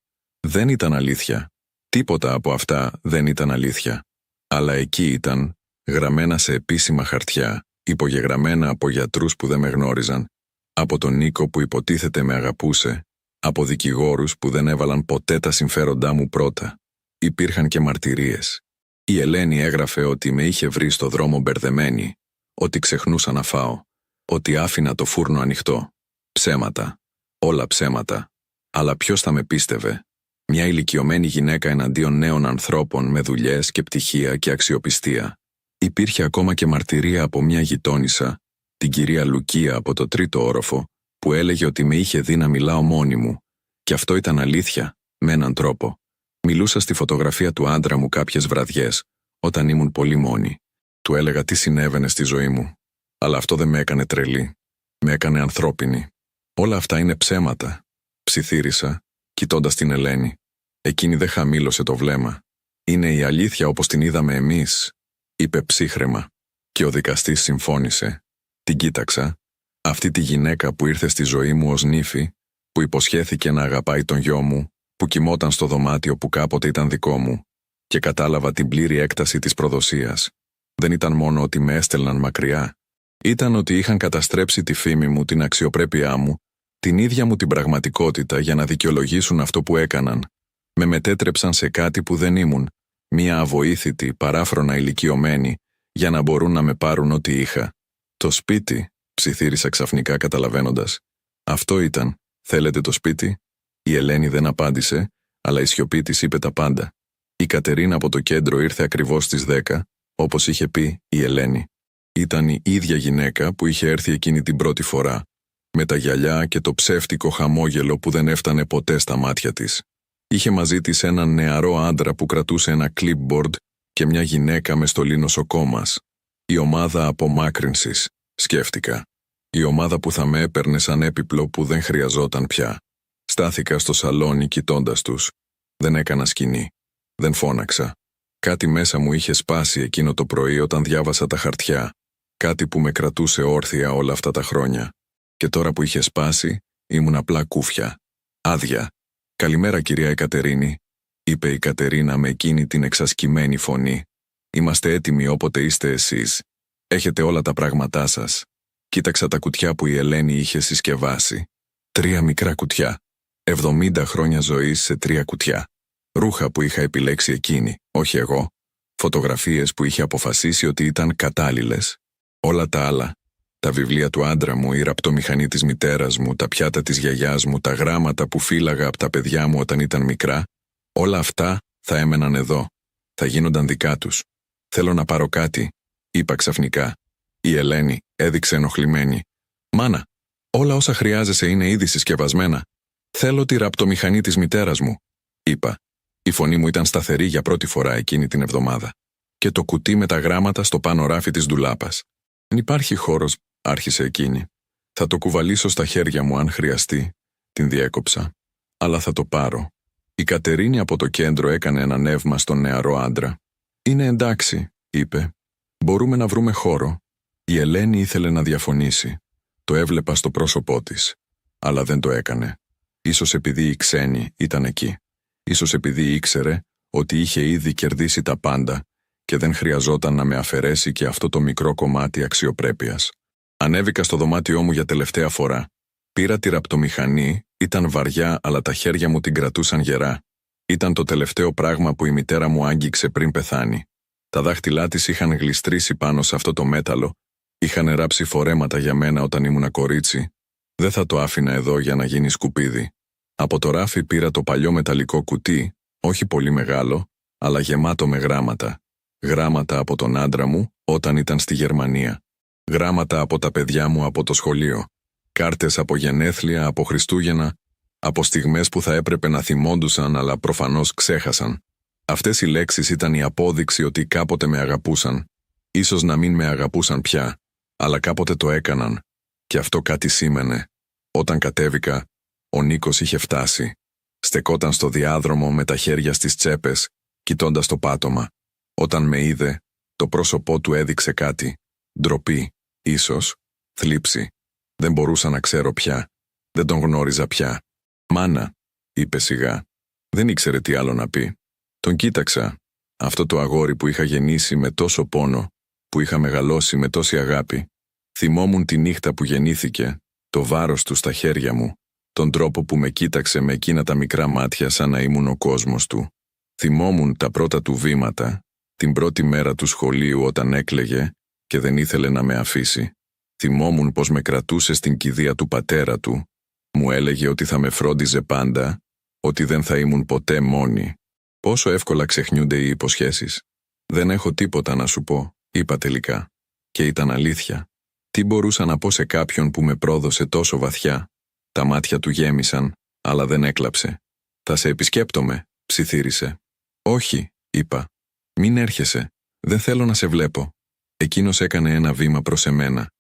Δεν ήταν αλήθεια. Τίποτα από αυτά δεν ήταν αλήθεια. Αλλά εκεί ήταν, γραμμένα σε επίσημα χαρτιά, υπογεγραμμένα από γιατρούς που δεν με γνώριζαν, από τον Νίκο που υποτίθεται με αγαπούσε, από δικηγόρους που δεν έβαλαν ποτέ τα συμφέροντά μου πρώτα. Υπήρχαν και μαρτυρίες. Η Ελένη έγραφε ότι με είχε βρει στο δρόμο μπερδεμένη, ότι ξεχνούσα να φάω, ότι άφηνα το φούρνο ανοιχτό. Ψέματα. Όλα ψέματα. Αλλά ποιος θα με πίστευε? Μια ηλικιωμένη γυναίκα εναντίον νέων ανθρώπων με δουλειές και πτυχία και αξιοπιστία. Υπήρχε ακόμα και μαρτυρία από μια γειτόνισσα, την κυρία Λουκία από το 3ο όροφο, που έλεγε ότι με είχε δει να μιλάω μόνη μου. Και αυτό ήταν αλήθεια, με έναν τρόπο. Μιλούσα στη φωτογραφία του άντρα μου κάποιες βραδιές, όταν ήμουν πολύ μόνη. Του έλεγα τι συνέβαινε στη ζωή μου. Αλλά αυτό δεν με έκανε τρελή. Με έκανε ανθρώπινη. Όλα αυτά είναι ψέματα. Ψιθύρισα, κοιτώντας την Ελένη. Εκείνη δεν χαμήλωσε το βλέμμα. Είναι η αλήθεια όπως την είδαμε εμείς, είπε ψύχραιμα. Και ο δικαστής συμφώνησε. Την κοίταξα. Αυτή τη γυναίκα που ήρθε στη ζωή μου ως νύφη, που υποσχέθηκε να αγαπάει τον γιο μου, που κοιμόταν στο δωμάτιο που κάποτε ήταν δικό μου, και κατάλαβα την πλήρη έκταση της προδοσίας. Δεν ήταν μόνο ότι με έστελναν μακριά. Ήταν ότι είχαν καταστρέψει τη φήμη μου, την αξιοπρέπειά μου, την ίδια μου την πραγματικότητα για να δικαιολογήσουν αυτό που έκαναν. Με μετέτρεψαν σε κάτι που δεν ήμουν, μία αβοήθητη, παράφρονα ηλικιωμένη, για να μπορούν να με πάρουν ό,τι είχα. Το σπίτι, ψιθύρισα ξαφνικά καταλαβαίνοντας. Αυτό ήταν. Θέλετε το σπίτι? Η Ελένη δεν απάντησε, αλλά η σιωπή της είπε τα πάντα. Η Κατερίνα από το κέντρο ήρθε ακριβώς στις 10, όπως είχε πει η Ελένη. Ήταν η ίδια γυναίκα που είχε έρθει εκείνη την πρώτη φορά, με τα γυαλιά και το ψεύτικο χαμόγελο που δεν έφτανε ποτέ στα μάτια της. Είχε μαζί της έναν νεαρό άντρα που κρατούσε ένα clipboard και μια γυναίκα με στολή νοσοκόμας. Η ομάδα απομάκρυνσης, σκέφτηκα. Η ομάδα που θα με έπαιρνε σαν έπιπλο που δεν χρειαζόταν πια. Στάθηκα στο σαλόνι κοιτώντας τους. Δεν έκανα σκηνή. Δεν φώναξα. Κάτι μέσα μου είχε σπάσει εκείνο το πρωί όταν διάβασα τα χαρτιά. Κάτι που με κρατούσε όρθια όλα αυτά τα χρόνια. Και τώρα που είχε σπάσει, ήμουν απλά κούφια. Άδεια. «Καλημέρα, κυρία Εκατερίνη», είπε η Κατερίνα με εκείνη την εξασκημένη φωνή. «Είμαστε έτοιμοι όποτε είστε εσείς. Έχετε όλα τα πράγματά σας». Κοίταξα τα κουτιά που η Ελένη είχε συσκευάσει. 3 μικρά κουτιά. 70 χρόνια ζωής σε 3 κουτιά. Ρούχα που είχα επιλέξει εκείνη, όχι εγώ. Φωτογραφίες που είχε αποφασίσει ότι ήταν κατάλληλες. Όλα τα άλλα. Τα βιβλία του άντρα μου, η ραπτομηχανή της μητέρας μου, τα πιάτα της γιαγιάς μου, τα γράμματα που φύλαγα από τα παιδιά μου όταν ήταν μικρά. Όλα αυτά θα έμεναν εδώ. Θα γίνονταν δικά τους. «Θέλω να πάρω κάτι», είπα ξαφνικά. Η Ελένη έδειξε ενοχλημένη. «Μάνα, όλα όσα χρειάζεσαι είναι ήδη συσκευασμένα. Θέλω τη ραπτομηχανή της μητέρας μου», είπα. Η φωνή μου ήταν σταθερή για πρώτη φορά εκείνη την εβδομάδα. Και το κουτί με τα γράμματα στο πάνω ράφι της ντουλάπας. «Δεν υπάρχει χώρος», άρχισε εκείνη. «Θα το κουβαλήσω στα χέρια μου αν χρειαστεί», την διέκοψα. «Αλλά θα το πάρω». Η Κατερίνη από το κέντρο έκανε ένα νεύμα στον νεαρό άντρα. «Είναι εντάξει», είπε. «Μπορούμε να βρούμε χώρο». Η Ελένη ήθελε να διαφωνήσει. Το έβλεπα στο πρόσωπό της. Αλλά δεν το έκανε. Ίσως επειδή η ξένη ήταν εκεί. Ίσως επειδή ήξερε ότι είχε ήδη κερδίσει τα πάντα και δεν χρειαζόταν να με αφαιρέσει και αυτό το μικρό κομμάτι αξιοπρέπειας. Ανέβηκα στο δωμάτιό μου για τελευταία φορά. Πήρα τη ραπτομηχανή, ήταν βαριά αλλά τα χέρια μου την κρατούσαν γερά. Ήταν το τελευταίο πράγμα που η μητέρα μου άγγιξε πριν πεθάνει. Τα δάχτυλά της είχαν γλιστρήσει πάνω σε αυτό το μέταλλο. Είχαν ράψει φορέματα για μένα όταν ήμουν κορίτσι. Δεν θα το άφηνα εδώ για να γίνει σκουπίδι. Από το ράφι πήρα το παλιό μεταλλικό κουτί, όχι πολύ μεγάλο, αλλά γεμάτο με γράμματα. Γράμματα από τον άντρα μου όταν ήταν στη Γερμανία. Γράμματα από τα παιδιά μου από το σχολείο. Κάρτες από γενέθλια, από Χριστούγεννα, από στιγμές που θα έπρεπε να θυμόντουσαν αλλά προφανώς ξέχασαν. Αυτές οι λέξεις ήταν η απόδειξη ότι κάποτε με αγαπούσαν. Ίσως να μην με αγαπούσαν πια, αλλά κάποτε το έκαναν. Και αυτό κάτι σήμαινε. Όταν κατέβηκα, ο Νίκος είχε φτάσει. Στεκόταν στο διάδρομο με τα χέρια στις τσέπες, κοιτώντας το πάτωμα. Όταν με είδε, το πρόσωπό του έδειξε κάτι. Ντροπή, ίσως, θλίψη. Δεν μπορούσα να ξέρω πια. Δεν τον γνώριζα πια. «Μάνα», είπε σιγά. Δεν ήξερε τι άλλο να πει. Τον κοίταξα. Αυτό το αγόρι που είχα γεννήσει με τόσο πόνο, που είχα μεγαλώσει με τόση αγάπη. Θυμόμουν τη νύχτα που γεννήθηκε, το βάρος του στα χέρια μου, τον τρόπο που με κοίταξε με εκείνα τα μικρά μάτια σαν να ήμουν ο κόσμος του. Θυμόμουν τα πρώτα του βήματα, την πρώτη μέρα του σχολείου όταν έκλαιγε και δεν ήθελε να με αφήσει. Θυμόμουν πως με κρατούσε στην κηδεία του πατέρα του, Μου έλεγε ότι θα με φρόντιζε πάντα, ότι δεν θα ήμουν ποτέ μόνη. Πόσο εύκολα ξεχνιούνται οι υποσχέσεις. «Δεν έχω τίποτα να σου πω», είπα τελικά. Και ήταν αλήθεια. Τι μπορούσα να πω σε κάποιον που με πρόδωσε τόσο βαθιά? Τα μάτια του γέμισαν, αλλά δεν έκλαψε. «Θα σε επισκέπτομαι», ψιθύρισε. «Όχι», είπα. «Μην έρχεσαι. Δεν θέλω να σε βλέπω». Εκείνος έκανε ένα βήμα προς εμένα.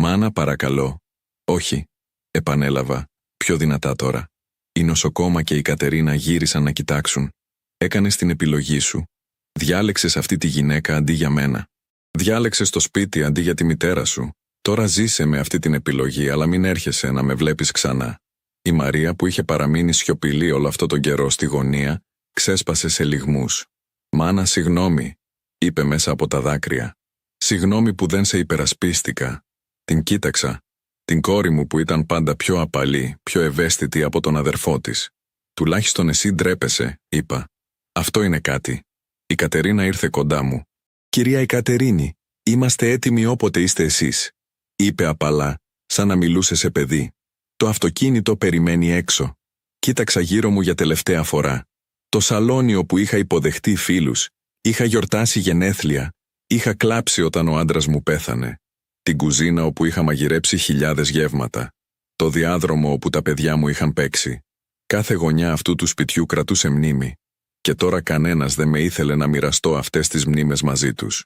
«Μάνα, παρακαλώ». «Όχι», επανέλαβα, πιο δυνατά τώρα. Η νοσοκόμα και η Κατερίνα γύρισαν να κοιτάξουν. «Έκανες την επιλογή σου. Διάλεξες αυτή τη γυναίκα αντί για μένα. Διάλεξες το σπίτι αντί για τη μητέρα σου. Τώρα ζήσε με αυτή την επιλογή, αλλά μην έρχεσαι να με βλέπεις ξανά». Η Μαρία, που είχε παραμείνει σιωπηλή όλο αυτό τον καιρό στη γωνία, ξέσπασε σε λυγμούς. «Μάνα, συγγνώμη», είπε μέσα από τα δάκρυα. «Συγγνώμη που δεν σε υπερασπίστηκα». Την κοίταξα. Την κόρη μου που ήταν πάντα πιο απαλή, πιο ευαίσθητη από τον αδερφό της. «Τουλάχιστον εσύ ντρέπεσαι», είπα. «Αυτό είναι κάτι». Η Κατερίνα ήρθε κοντά μου. «Κυρία η Κατερίνη, είμαστε έτοιμοι όποτε είστε εσείς», είπε απαλά, σαν να μιλούσε σε παιδί. «Το αυτοκίνητο περιμένει έξω». Κοίταξα γύρω μου για τελευταία φορά. Το σαλόνι όπου είχα υποδεχτεί φίλους, είχα γιορτάσει γενέθλια, είχα κλάψει όταν ο άντρας μου πέθανε. Την κουζίνα όπου είχα μαγειρέψει χιλιάδες γεύματα. Το διάδρομο όπου τα παιδιά μου είχαν παίξει. Κάθε γωνιά αυτού του σπιτιού κρατούσε μνήμη. Και τώρα κανένας δεν με ήθελε να μοιραστώ αυτές τις μνήμες μαζί τους.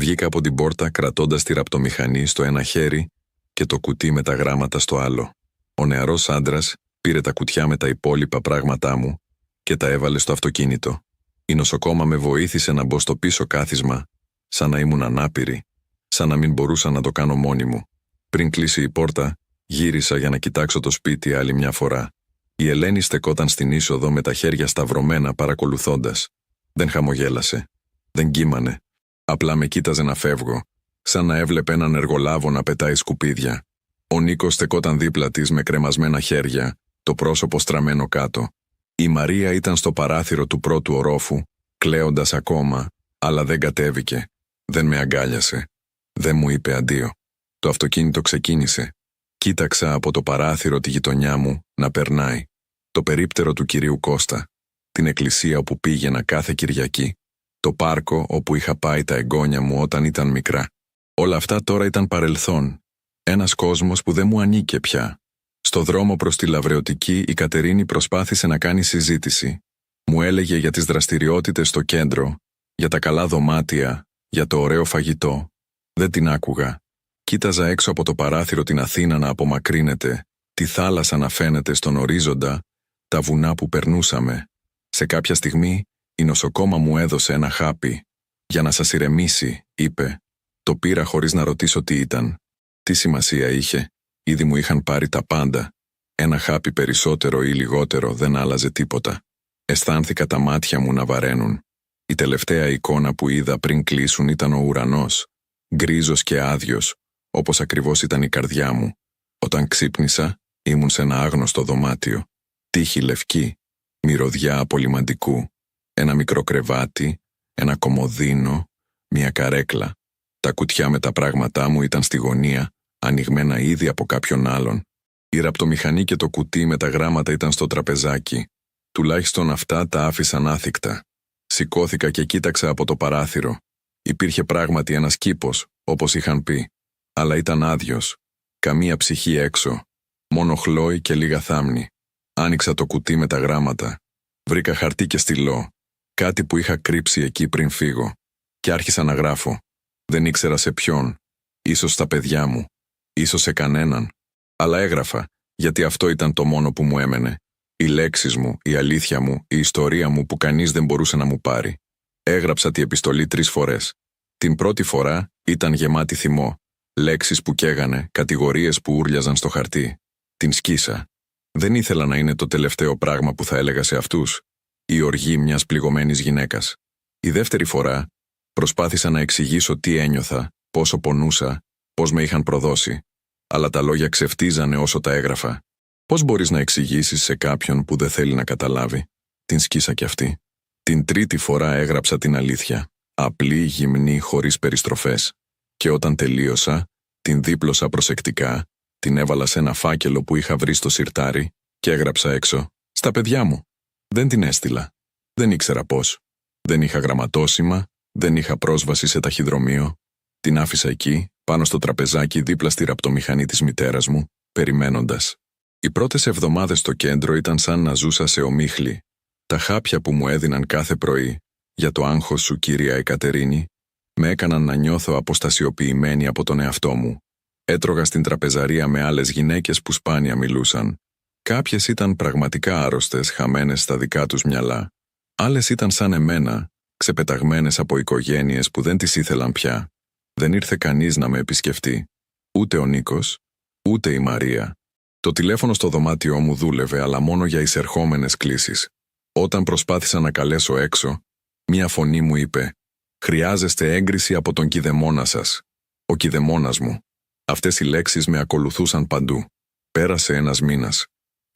Βγήκα από την πόρτα κρατώντας τη ραπτομηχανή στο ένα χέρι και το κουτί με τα γράμματα στο άλλο. Ο νεαρός άντρας πήρε τα κουτιά με τα υπόλοιπα πράγματά μου και τα έβαλε στο αυτοκίνητο. Η νοσοκόμα με βοήθησε να μπω στο πίσω κάθισμα, σαν να ήμουν ανάπηρη, σαν να μην μπορούσα να το κάνω μόνη μου. Πριν κλείσει η πόρτα, γύρισα για να κοιτάξω το σπίτι άλλη μια φορά. Η Ελένη στεκόταν στην είσοδο με τα χέρια σταυρωμένα παρακολουθώντας. Δεν χαμογέλασε. Δεν κοίμανε. Απλά με κοίταζε να φεύγω, σαν να έβλεπε έναν εργολάβο να πετάει σκουπίδια. Ο Νίκος στεκόταν δίπλα της με κρεμασμένα χέρια, το πρόσωπο στραμμένο κάτω. Η Μαρία ήταν στο παράθυρο του πρώτου ορόφου, κλαίοντας ακόμα, αλλά δεν κατέβηκε. Δεν με αγκάλιασε. Δεν μου είπε αντίο. Το αυτοκίνητο ξεκίνησε. Κοίταξα από το παράθυρο τη γειτονιά μου να περνάει. Το περίπτερο του κυρίου Κώστα. Την εκκλησία όπου πήγαινα κάθε Κυριακή. Το πάρκο όπου είχα πάει τα εγγόνια μου όταν ήταν μικρά. Όλα αυτά τώρα ήταν παρελθόν. Ένας κόσμος που δεν μου ανήκε πια. Στο δρόμο προς τη Λαβρεωτική η Κατερίνη προσπάθησε να κάνει συζήτηση. Μου έλεγε για τις δραστηριότητες στο κέντρο, για τα καλά δωμάτια, για το ωραίο φαγητό. Δεν την άκουγα. Κοίταζα έξω από το παράθυρο την Αθήνα να απομακρύνεται, τη θάλασσα να φαίνεται στον ορίζοντα, τα βουνά που περνούσαμε. Σε κάποια στιγμή η νοσοκόμα μου έδωσε ένα χάπι. «Για να σας ηρεμήσει», είπε. Το πήρα χωρίς να ρωτήσω τι ήταν. Τι σημασία είχε? Ήδη μου είχαν πάρει τα πάντα. Ένα χάπι περισσότερο ή λιγότερο δεν άλλαζε τίποτα. Αισθάνθηκα τα μάτια μου να βαραίνουν. Η τελευταία εικόνα που είδα πριν κλείσουν ήταν ο ουρανός, γκρίζος και άδειος, όπως ακριβώς ήταν η καρδιά μου. Όταν ξύπνησα, ήμουν σε ένα άγνωστο δωμάτιο. Τείχη λευκή, μυρωδιά απολυμαντικού, ένα μικρό κρεβάτι, ένα κομοδίνο, μια καρέκλα. Τα κουτιά με τα πράγματά μου ήταν στη γωνία, ανοιγμένα ήδη από κάποιον άλλον. Η ραπτομηχανή και το κουτί με τα γράμματα ήταν στο τραπεζάκι. Τουλάχιστον αυτά τα άφησαν άθικτα. Σηκώθηκα και κοίταξα από το παράθυρο. Υπήρχε πράγματι ένας κήπος, όπως είχαν πει. Αλλά ήταν άδειος. Καμία ψυχή έξω. Μόνο χλόι και λίγα θάμνη. Άνοιξα το κουτί με τα γράμματα. Βρήκα χαρτί και στυλό. Κάτι που είχα κρύψει εκεί πριν φύγω. Και άρχισα να γράφω. Δεν ήξερα σε ποιον. Ίσως στα παιδιά μου. Ίσως σε κανέναν. Αλλά έγραφα, γιατί αυτό ήταν το μόνο που μου έμενε. Οι λέξεις μου, η αλήθεια μου, η ιστορία μου που κανείς δεν μπορούσε να μου πάρει. Έγραψα τη επιστολή 3 φορές. Την πρώτη φορά ήταν γεμάτη θυμό. Λέξεις που καίγανε, κατηγορίες που ούρλιαζαν στο χαρτί. Την σκίσα. Δεν ήθελα να είναι το τελευταίο πράγμα που θα έλεγα σε αυτούς. Η οργή μιας πληγωμένης γυναίκας. Η δεύτερη φορά προσπάθησα να εξηγήσω τι ένιωθα, πόσο πονούσα, πώς με είχαν προδώσει. Αλλά τα λόγια ξεφτίζανε όσο τα έγραφα. Πώς μπορείς να εξηγήσεις σε κάποιον που δεν θέλει να καταλάβει? Την σκίσα κι αυτή. Την τρίτη φορά έγραψα την αλήθεια. Απλή, γυμνή, χωρίς περιστροφές. Και όταν τελείωσα, την δίπλωσα προσεκτικά, Την έβαλα σε ένα φάκελο που είχα βρει στο σιρτάρι και έγραψα έξω «Στα παιδιά μου». Δεν την έστειλα. Δεν ήξερα πώς. Δεν είχα γραμματόσημα, δεν είχα πρόσβαση σε ταχυδρομείο. Την άφησα εκεί, πάνω στο τραπεζάκι δίπλα στη ραπτομηχανή της μητέρας μου, περιμένοντας. Οι πρώτες εβδομάδες στο κέντρο ήταν σαν να ζούσα σε ομίχλη. Τα χάπια που μου έδιναν κάθε πρωί, για το άγχος σου, κυρία Εκατερίνη, με έκαναν να νιώθω αποστασιοποιημένη από τον εαυτό μου. Έτρωγα στην τραπεζαρία με άλλες γυναίκες που σπάνια μιλούσαν. Κάποιες ήταν πραγματικά άρρωστες, χαμένες στα δικά τους μυαλά. Άλλες ήταν σαν εμένα, ξεπεταγμένες από οικογένειες που δεν τις ήθελαν πια. Δεν ήρθε κανείς να με επισκεφτεί. Ούτε ο Νίκος, ούτε η Μαρία. Το τηλέφωνο στο δωμάτιό μου δούλευε, αλλά μόνο για εισερχόμενες κλήσεις. Όταν προσπάθησα να καλέσω έξω, μία φωνή μου είπε «Χρειάζεστε έγκριση από τον κηδεμόνα σας». Ο κηδεμόνας μου. Αυτές οι λέξεις με ακολουθούσαν παντού. Πέρασε ένας μήνας.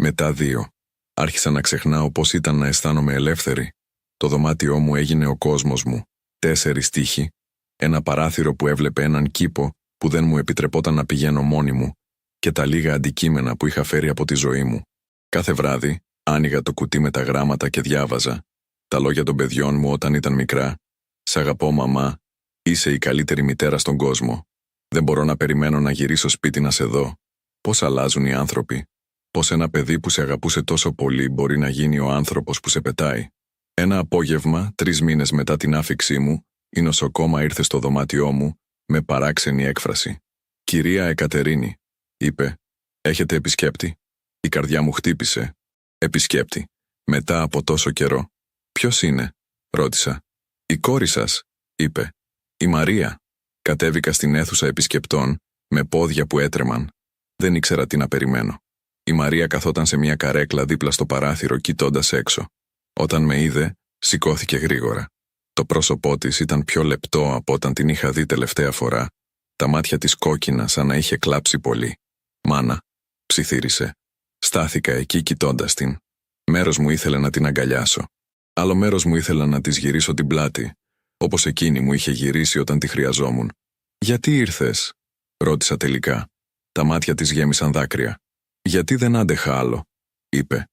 Μετά 2. Άρχισα να ξεχνάω πώς ήταν να αισθάνομαι ελεύθερη. Το δωμάτιό μου έγινε ο κόσμος μου. 4 τοίχοι. Ένα παράθυρο που έβλεπε έναν κήπο που δεν μου επιτρεπόταν να πηγαίνω μόνη μου και τα λίγα αντικείμενα που είχα φέρει από τη ζωή μου. Κάθε βράδυ άνοιγα το κουτί με τα γράμματα και διάβαζα. Τα λόγια των παιδιών μου όταν ήταν μικρά. «Σ' αγαπώ, μαμά. Είσαι η καλύτερη μητέρα στον κόσμο. Δεν μπορώ να περιμένω να γυρίσω σπίτι να σε δω. Πώς αλλάζουν οι άνθρωποι. Πώς ένα παιδί που σε αγαπούσε τόσο πολύ μπορεί να γίνει ο άνθρωπος που σε πετάει». Ένα απόγευμα, 3 μήνες μετά την άφιξή μου, η νοσοκόμα ήρθε στο δωμάτιό μου με παράξενη έκφραση. «Κυρία Εκατερίνη», είπε, «έχετε επισκέπτη?» Η καρδιά μου χτύπησε. «Επισκέπτη. Μετά από τόσο καιρό». «Ποιος είναι?» ρώτησα. «Η κόρη σας», είπε. «Η Μαρία». Κατέβηκα στην αίθουσα επισκεπτών, με πόδια που έτρεμαν. Δεν ήξερα τι να περιμένω. Η Μαρία καθόταν σε μια καρέκλα δίπλα στο παράθυρο κοιτώντας έξω. Όταν με είδε, σηκώθηκε γρήγορα. Το πρόσωπό της ήταν πιο λεπτό από όταν την είχα δει τελευταία φορά. Τα μάτια της κόκκινα σαν να είχε κλάψει πολύ. «Μάνα», ψιθύρισε. Στάθηκα εκεί κοιτώντας την. Μέρος μου ήθελε να την αγκαλιάσω. Άλλο μέρος μου ήθελα να της γυρίσω την πλάτη, όπως εκείνη μου είχε γυρίσει όταν τη χρειαζόμουν. «Γιατί ήρθες?» ρώτησα τελικά. Τα μάτια της γέμισαν δάκρυα. «Γιατί δεν άντεχα άλλο», είπε.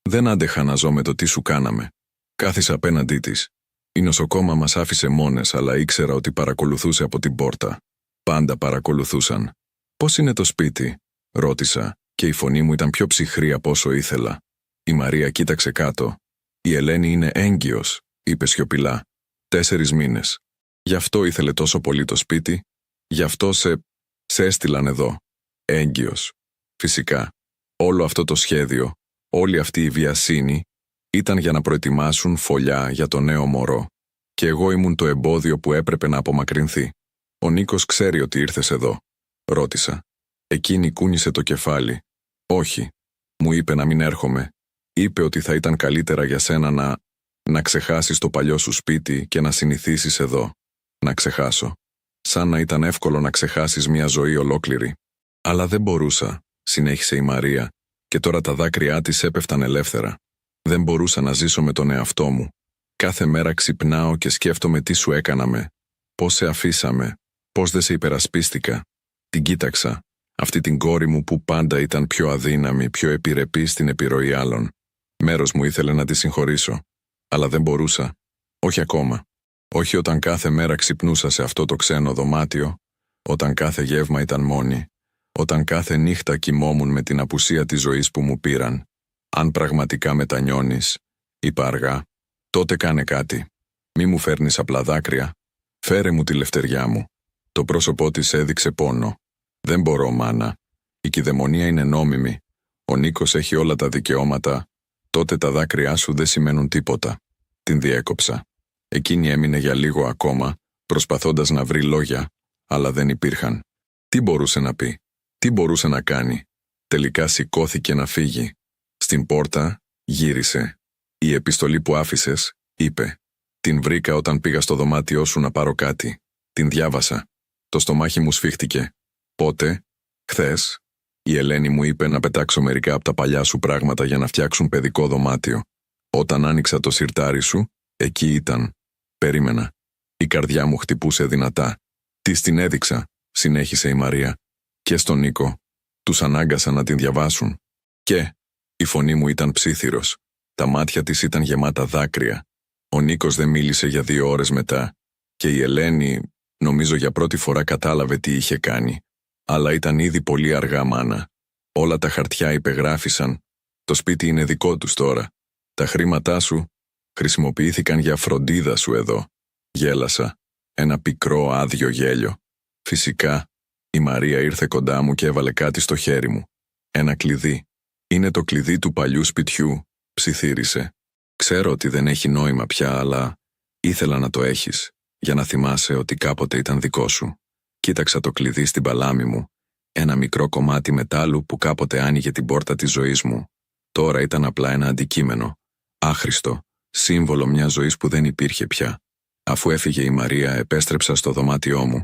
«Δεν άντεχα να ζω με το τι σου κάναμε». Κάθισα απέναντί της. Η νοσοκόμα μας άφησε μόνες, αλλά ήξερα ότι παρακολουθούσε από την πόρτα. Πάντα παρακολουθούσαν. «Πώς είναι το σπίτι?» ρώτησα, και η φωνή μου ήταν πιο ψυχρή από όσο ήθελα. Η Μαρία κοίταξε κάτω. «Η Ελένη είναι έγκυος», είπε σιωπηλά. 4 μήνες. Γι' αυτό ήθελε τόσο πολύ το σπίτι. Γι' αυτό σε έστειλαν εδώ. Έγκυος. Φυσικά. Όλο αυτό το σχέδιο, όλη αυτή η βιασύνη, ήταν για να προετοιμάσουν φωλιά για το νέο μωρό. Και εγώ ήμουν το εμπόδιο που έπρεπε να απομακρυνθεί. «Ο Νίκος ξέρει ότι ήρθες εδώ?» ρώτησα. Εκείνη κούνησε το κεφάλι. «Όχι», μου είπε, «να μην έρχομαι. Είπε ότι θα ήταν καλύτερα για σένα να ξεχάσεις το παλιό σου σπίτι και να συνηθίσεις εδώ». Να ξεχάσω. Σαν να ήταν εύκολο να ξεχάσεις μια ζωή ολόκληρη. «Αλλά δεν μπορούσα», συνέχισε η Μαρία, και τώρα τα δάκρυά της έπεφταν ελεύθερα. «Δεν μπορούσα να ζήσω με τον εαυτό μου. Κάθε μέρα ξυπνάω και σκέφτομαι τι σου έκαναμε. Πώς σε αφήσαμε. Πώς δεν σε υπερασπίστηκα». Την κοίταξα. Αυτή την κόρη μου που πάντα ήταν πιο αδύναμη, πιο επιρρεπή στην επιρροή άλλων. Μέρος μου ήθελε να τη συγχωρήσω. Αλλά δεν μπορούσα. Όχι ακόμα. Όχι όταν κάθε μέρα ξυπνούσα σε αυτό το ξένο δωμάτιο, όταν κάθε γεύμα ήταν μόνη, όταν κάθε νύχτα κοιμόμουν με την απουσία της ζωής που μου πήραν. «Αν πραγματικά μετανιώνεις», είπα αργά, «τότε κάνε κάτι. Μη μου φέρνεις απλά δάκρυα. Φέρε μου τη λευτεριά μου». Το πρόσωπό της έδειξε πόνο. «Δεν μπορώ, μάνα. Η κηδεμονία είναι νόμιμη. Ο Νίκος έχει όλα τα δικαιώματα. Τότε τα δάκρυά σου δεν σημαίνουν τίποτα». Την διέκοψα. Εκείνη έμεινε για λίγο ακόμα, προσπαθώντας να βρει λόγια, αλλά δεν υπήρχαν. Τι μπορούσε να πει, τι μπορούσε να κάνει? Τελικά σηκώθηκε να φύγει. Στην πόρτα γύρισε. «Η επιστολή που άφησες», είπε. «Την βρήκα όταν πήγα στο δωμάτιό σου να πάρω κάτι. Την διάβασα. Το στομάχι μου σφίχτηκε». «Πότε?» «Χθες». Η Ελένη μου είπε να πετάξω μερικά από τα παλιά σου πράγματα για να φτιάξουν παιδικό δωμάτιο. Όταν άνοιξα το σιρτάρι σου, εκεί ήταν. Περίμενα. Η καρδιά μου χτυπούσε δυνατά. «Της την έδειξα», συνέχισε η Μαρία. «Και στον Νίκο. Τους ανάγκασαν να την διαβάσουν. Και η φωνή μου ήταν ψίθυρος. Τα μάτια της ήταν γεμάτα δάκρυα. Ο Νίκος δεν μίλησε για 2 ώρες μετά. Και η Ελένη, νομίζω για πρώτη φορά κατάλαβε τι είχε κάνει. Αλλά ήταν ήδη πολύ αργά, μάνα. Όλα τα χαρτιά υπεγράφησαν. Το σπίτι είναι δικό τους τώρα. Τα χρήματά σου χρησιμοποιήθηκαν για φροντίδα σου εδώ. Γέλασα. Ένα πικρό άδειο γέλιο. Φυσικά, η Μαρία ήρθε κοντά μου και έβαλε κάτι στο χέρι μου. Ένα κλειδί. Είναι το κλειδί του παλιού σπιτιού, ψιθύρισε. Ξέρω ότι δεν έχει νόημα πια, αλλά ήθελα να το έχεις, για να θυμάσαι ότι κάποτε ήταν δικό σου. Κοίταξα το κλειδί στην παλάμη μου. Ένα μικρό κομμάτι μετάλλου που κάποτε άνοιγε την πόρτα της ζωής μου. Τώρα ήταν απλά ένα αντικείμενο. Άχρηστο, σύμβολο μιας ζωής που δεν υπήρχε πια. Αφού έφυγε η Μαρία, επέστρεψα στο δωμάτιό μου.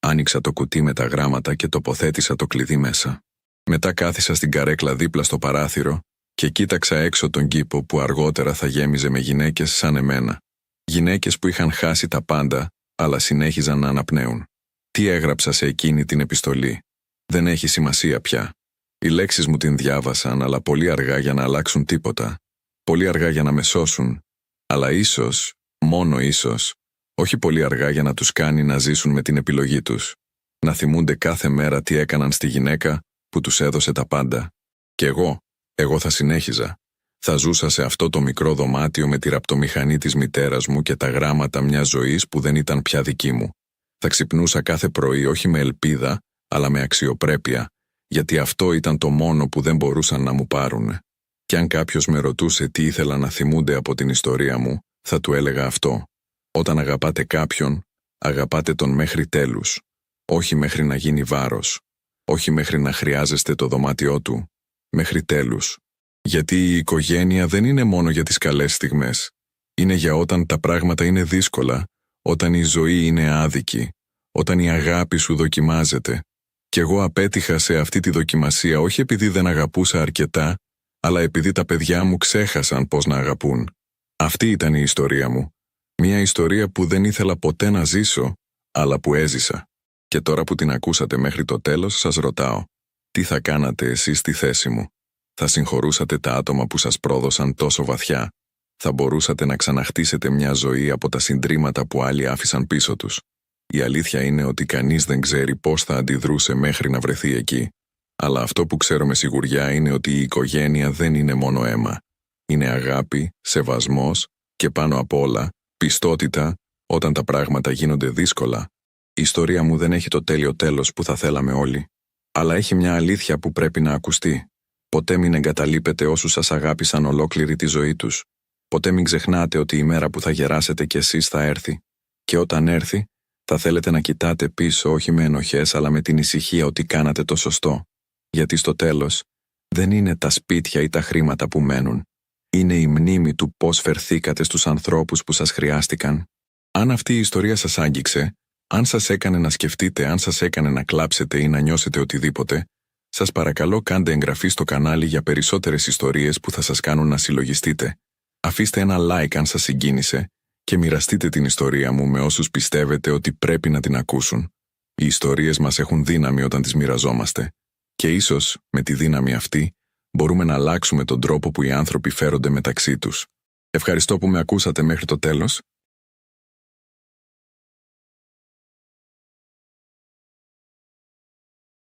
Άνοιξα το κουτί με τα γράμματα και τοποθέτησα το κλειδί μέσα. Μετά κάθισα στην καρέκλα δίπλα στο παράθυρο και κοίταξα έξω τον κήπο που αργότερα θα γέμιζε με γυναίκες σαν εμένα. Γυναίκες που είχαν χάσει τα πάντα, αλλά συνέχιζαν να αναπνέουν. Τι έγραψα σε εκείνη την επιστολή? Δεν έχει σημασία πια. Οι λέξεις μου την διάβασαν, αλλά πολύ αργά για να αλλάξουν τίποτα. Πολύ αργά για να με σώσουν, αλλά ίσως, μόνο ίσως, όχι πολύ αργά για να τους κάνει να ζήσουν με την επιλογή τους. Να θυμούνται κάθε μέρα τι έκαναν στη γυναίκα που τους έδωσε τα πάντα. Και εγώ θα συνέχιζα. Θα ζούσα σε αυτό το μικρό δωμάτιο με τη ραπτομηχανή της μητέρας μου και τα γράμματα μιας ζωής που δεν ήταν πια δική μου. Θα ξυπνούσα κάθε πρωί όχι με ελπίδα, αλλά με αξιοπρέπεια, γιατί αυτό ήταν το μόνο που δεν μπορούσαν να μου πάρουν. Κι αν κάποιος με ρωτούσε τι ήθελα να θυμούνται από την ιστορία μου, θα του έλεγα αυτό. Όταν αγαπάτε κάποιον, αγαπάτε τον μέχρι τέλους. Όχι μέχρι να γίνει βάρος. Όχι μέχρι να χρειάζεστε το δωμάτιό του. Μέχρι τέλους. Γιατί η οικογένεια δεν είναι μόνο για τις καλές στιγμές. Είναι για όταν τα πράγματα είναι δύσκολα, όταν η ζωή είναι άδικη, όταν η αγάπη σου δοκιμάζεται. Κι εγώ απέτυχα σε αυτή τη δοκιμασία όχι επειδή δεν αγαπούσα αρκετά, αλλά επειδή τα παιδιά μου ξέχασαν πώς να αγαπούν. Αυτή ήταν η ιστορία μου. Μια ιστορία που δεν ήθελα ποτέ να ζήσω, αλλά που έζησα. Και τώρα που την ακούσατε μέχρι το τέλος, σας ρωτάω, τι θα κάνατε εσείς στη θέση μου? Θα συγχωρούσατε τα άτομα που σας πρόδωσαν τόσο βαθιά? Θα μπορούσατε να ξαναχτίσετε μια ζωή από τα συντρίμματα που άλλοι άφησαν πίσω τους? Η αλήθεια είναι ότι κανείς δεν ξέρει πώς θα αντιδρούσε μέχρι να βρεθεί εκεί. Αλλά αυτό που ξέρω με σιγουριά είναι ότι η οικογένεια δεν είναι μόνο αίμα. Είναι αγάπη, σεβασμός και πάνω απ' όλα, πιστότητα όταν τα πράγματα γίνονται δύσκολα. Η ιστορία μου δεν έχει το τέλειο τέλος που θα θέλαμε όλοι. Αλλά έχει μια αλήθεια που πρέπει να ακουστεί. Ποτέ μην εγκαταλείπετε όσους σας αγάπησαν ολόκληρη τη ζωή τους. Ποτέ μην ξεχνάτε ότι η μέρα που θα γεράσετε κι εσείς θα έρθει. Και όταν έρθει, θα θέλετε να κοιτάτε πίσω όχι με ενοχές αλλά με την ησυχία ότι κάνατε το σωστό. Γιατί στο τέλος, δεν είναι τα σπίτια ή τα χρήματα που μένουν. Είναι η μνήμη του πώς φερθήκατε στους ανθρώπους που σας χρειάστηκαν. Αν αυτή η ιστορία σας άγγιξε, αν σας έκανε να σκεφτείτε, αν σας έκανε να κλάψετε ή να νιώσετε οτιδήποτε, σας παρακαλώ κάντε εγγραφή στο κανάλι για περισσότερες ιστορίες που θα σας κάνουν να συλλογιστείτε. Αφήστε ένα like αν σας συγκίνησε και μοιραστείτε την ιστορία μου με όσους πιστεύετε ότι πρέπει να την ακούσουν. Οι ιστορίες μας έχουν δύναμη όταν τις μοιραζόμαστε. Και ίσως, με τη δύναμη αυτή, μπορούμε να αλλάξουμε τον τρόπο που οι άνθρωποι φέρονται μεταξύ τους. Ευχαριστώ που με ακούσατε μέχρι το τέλος.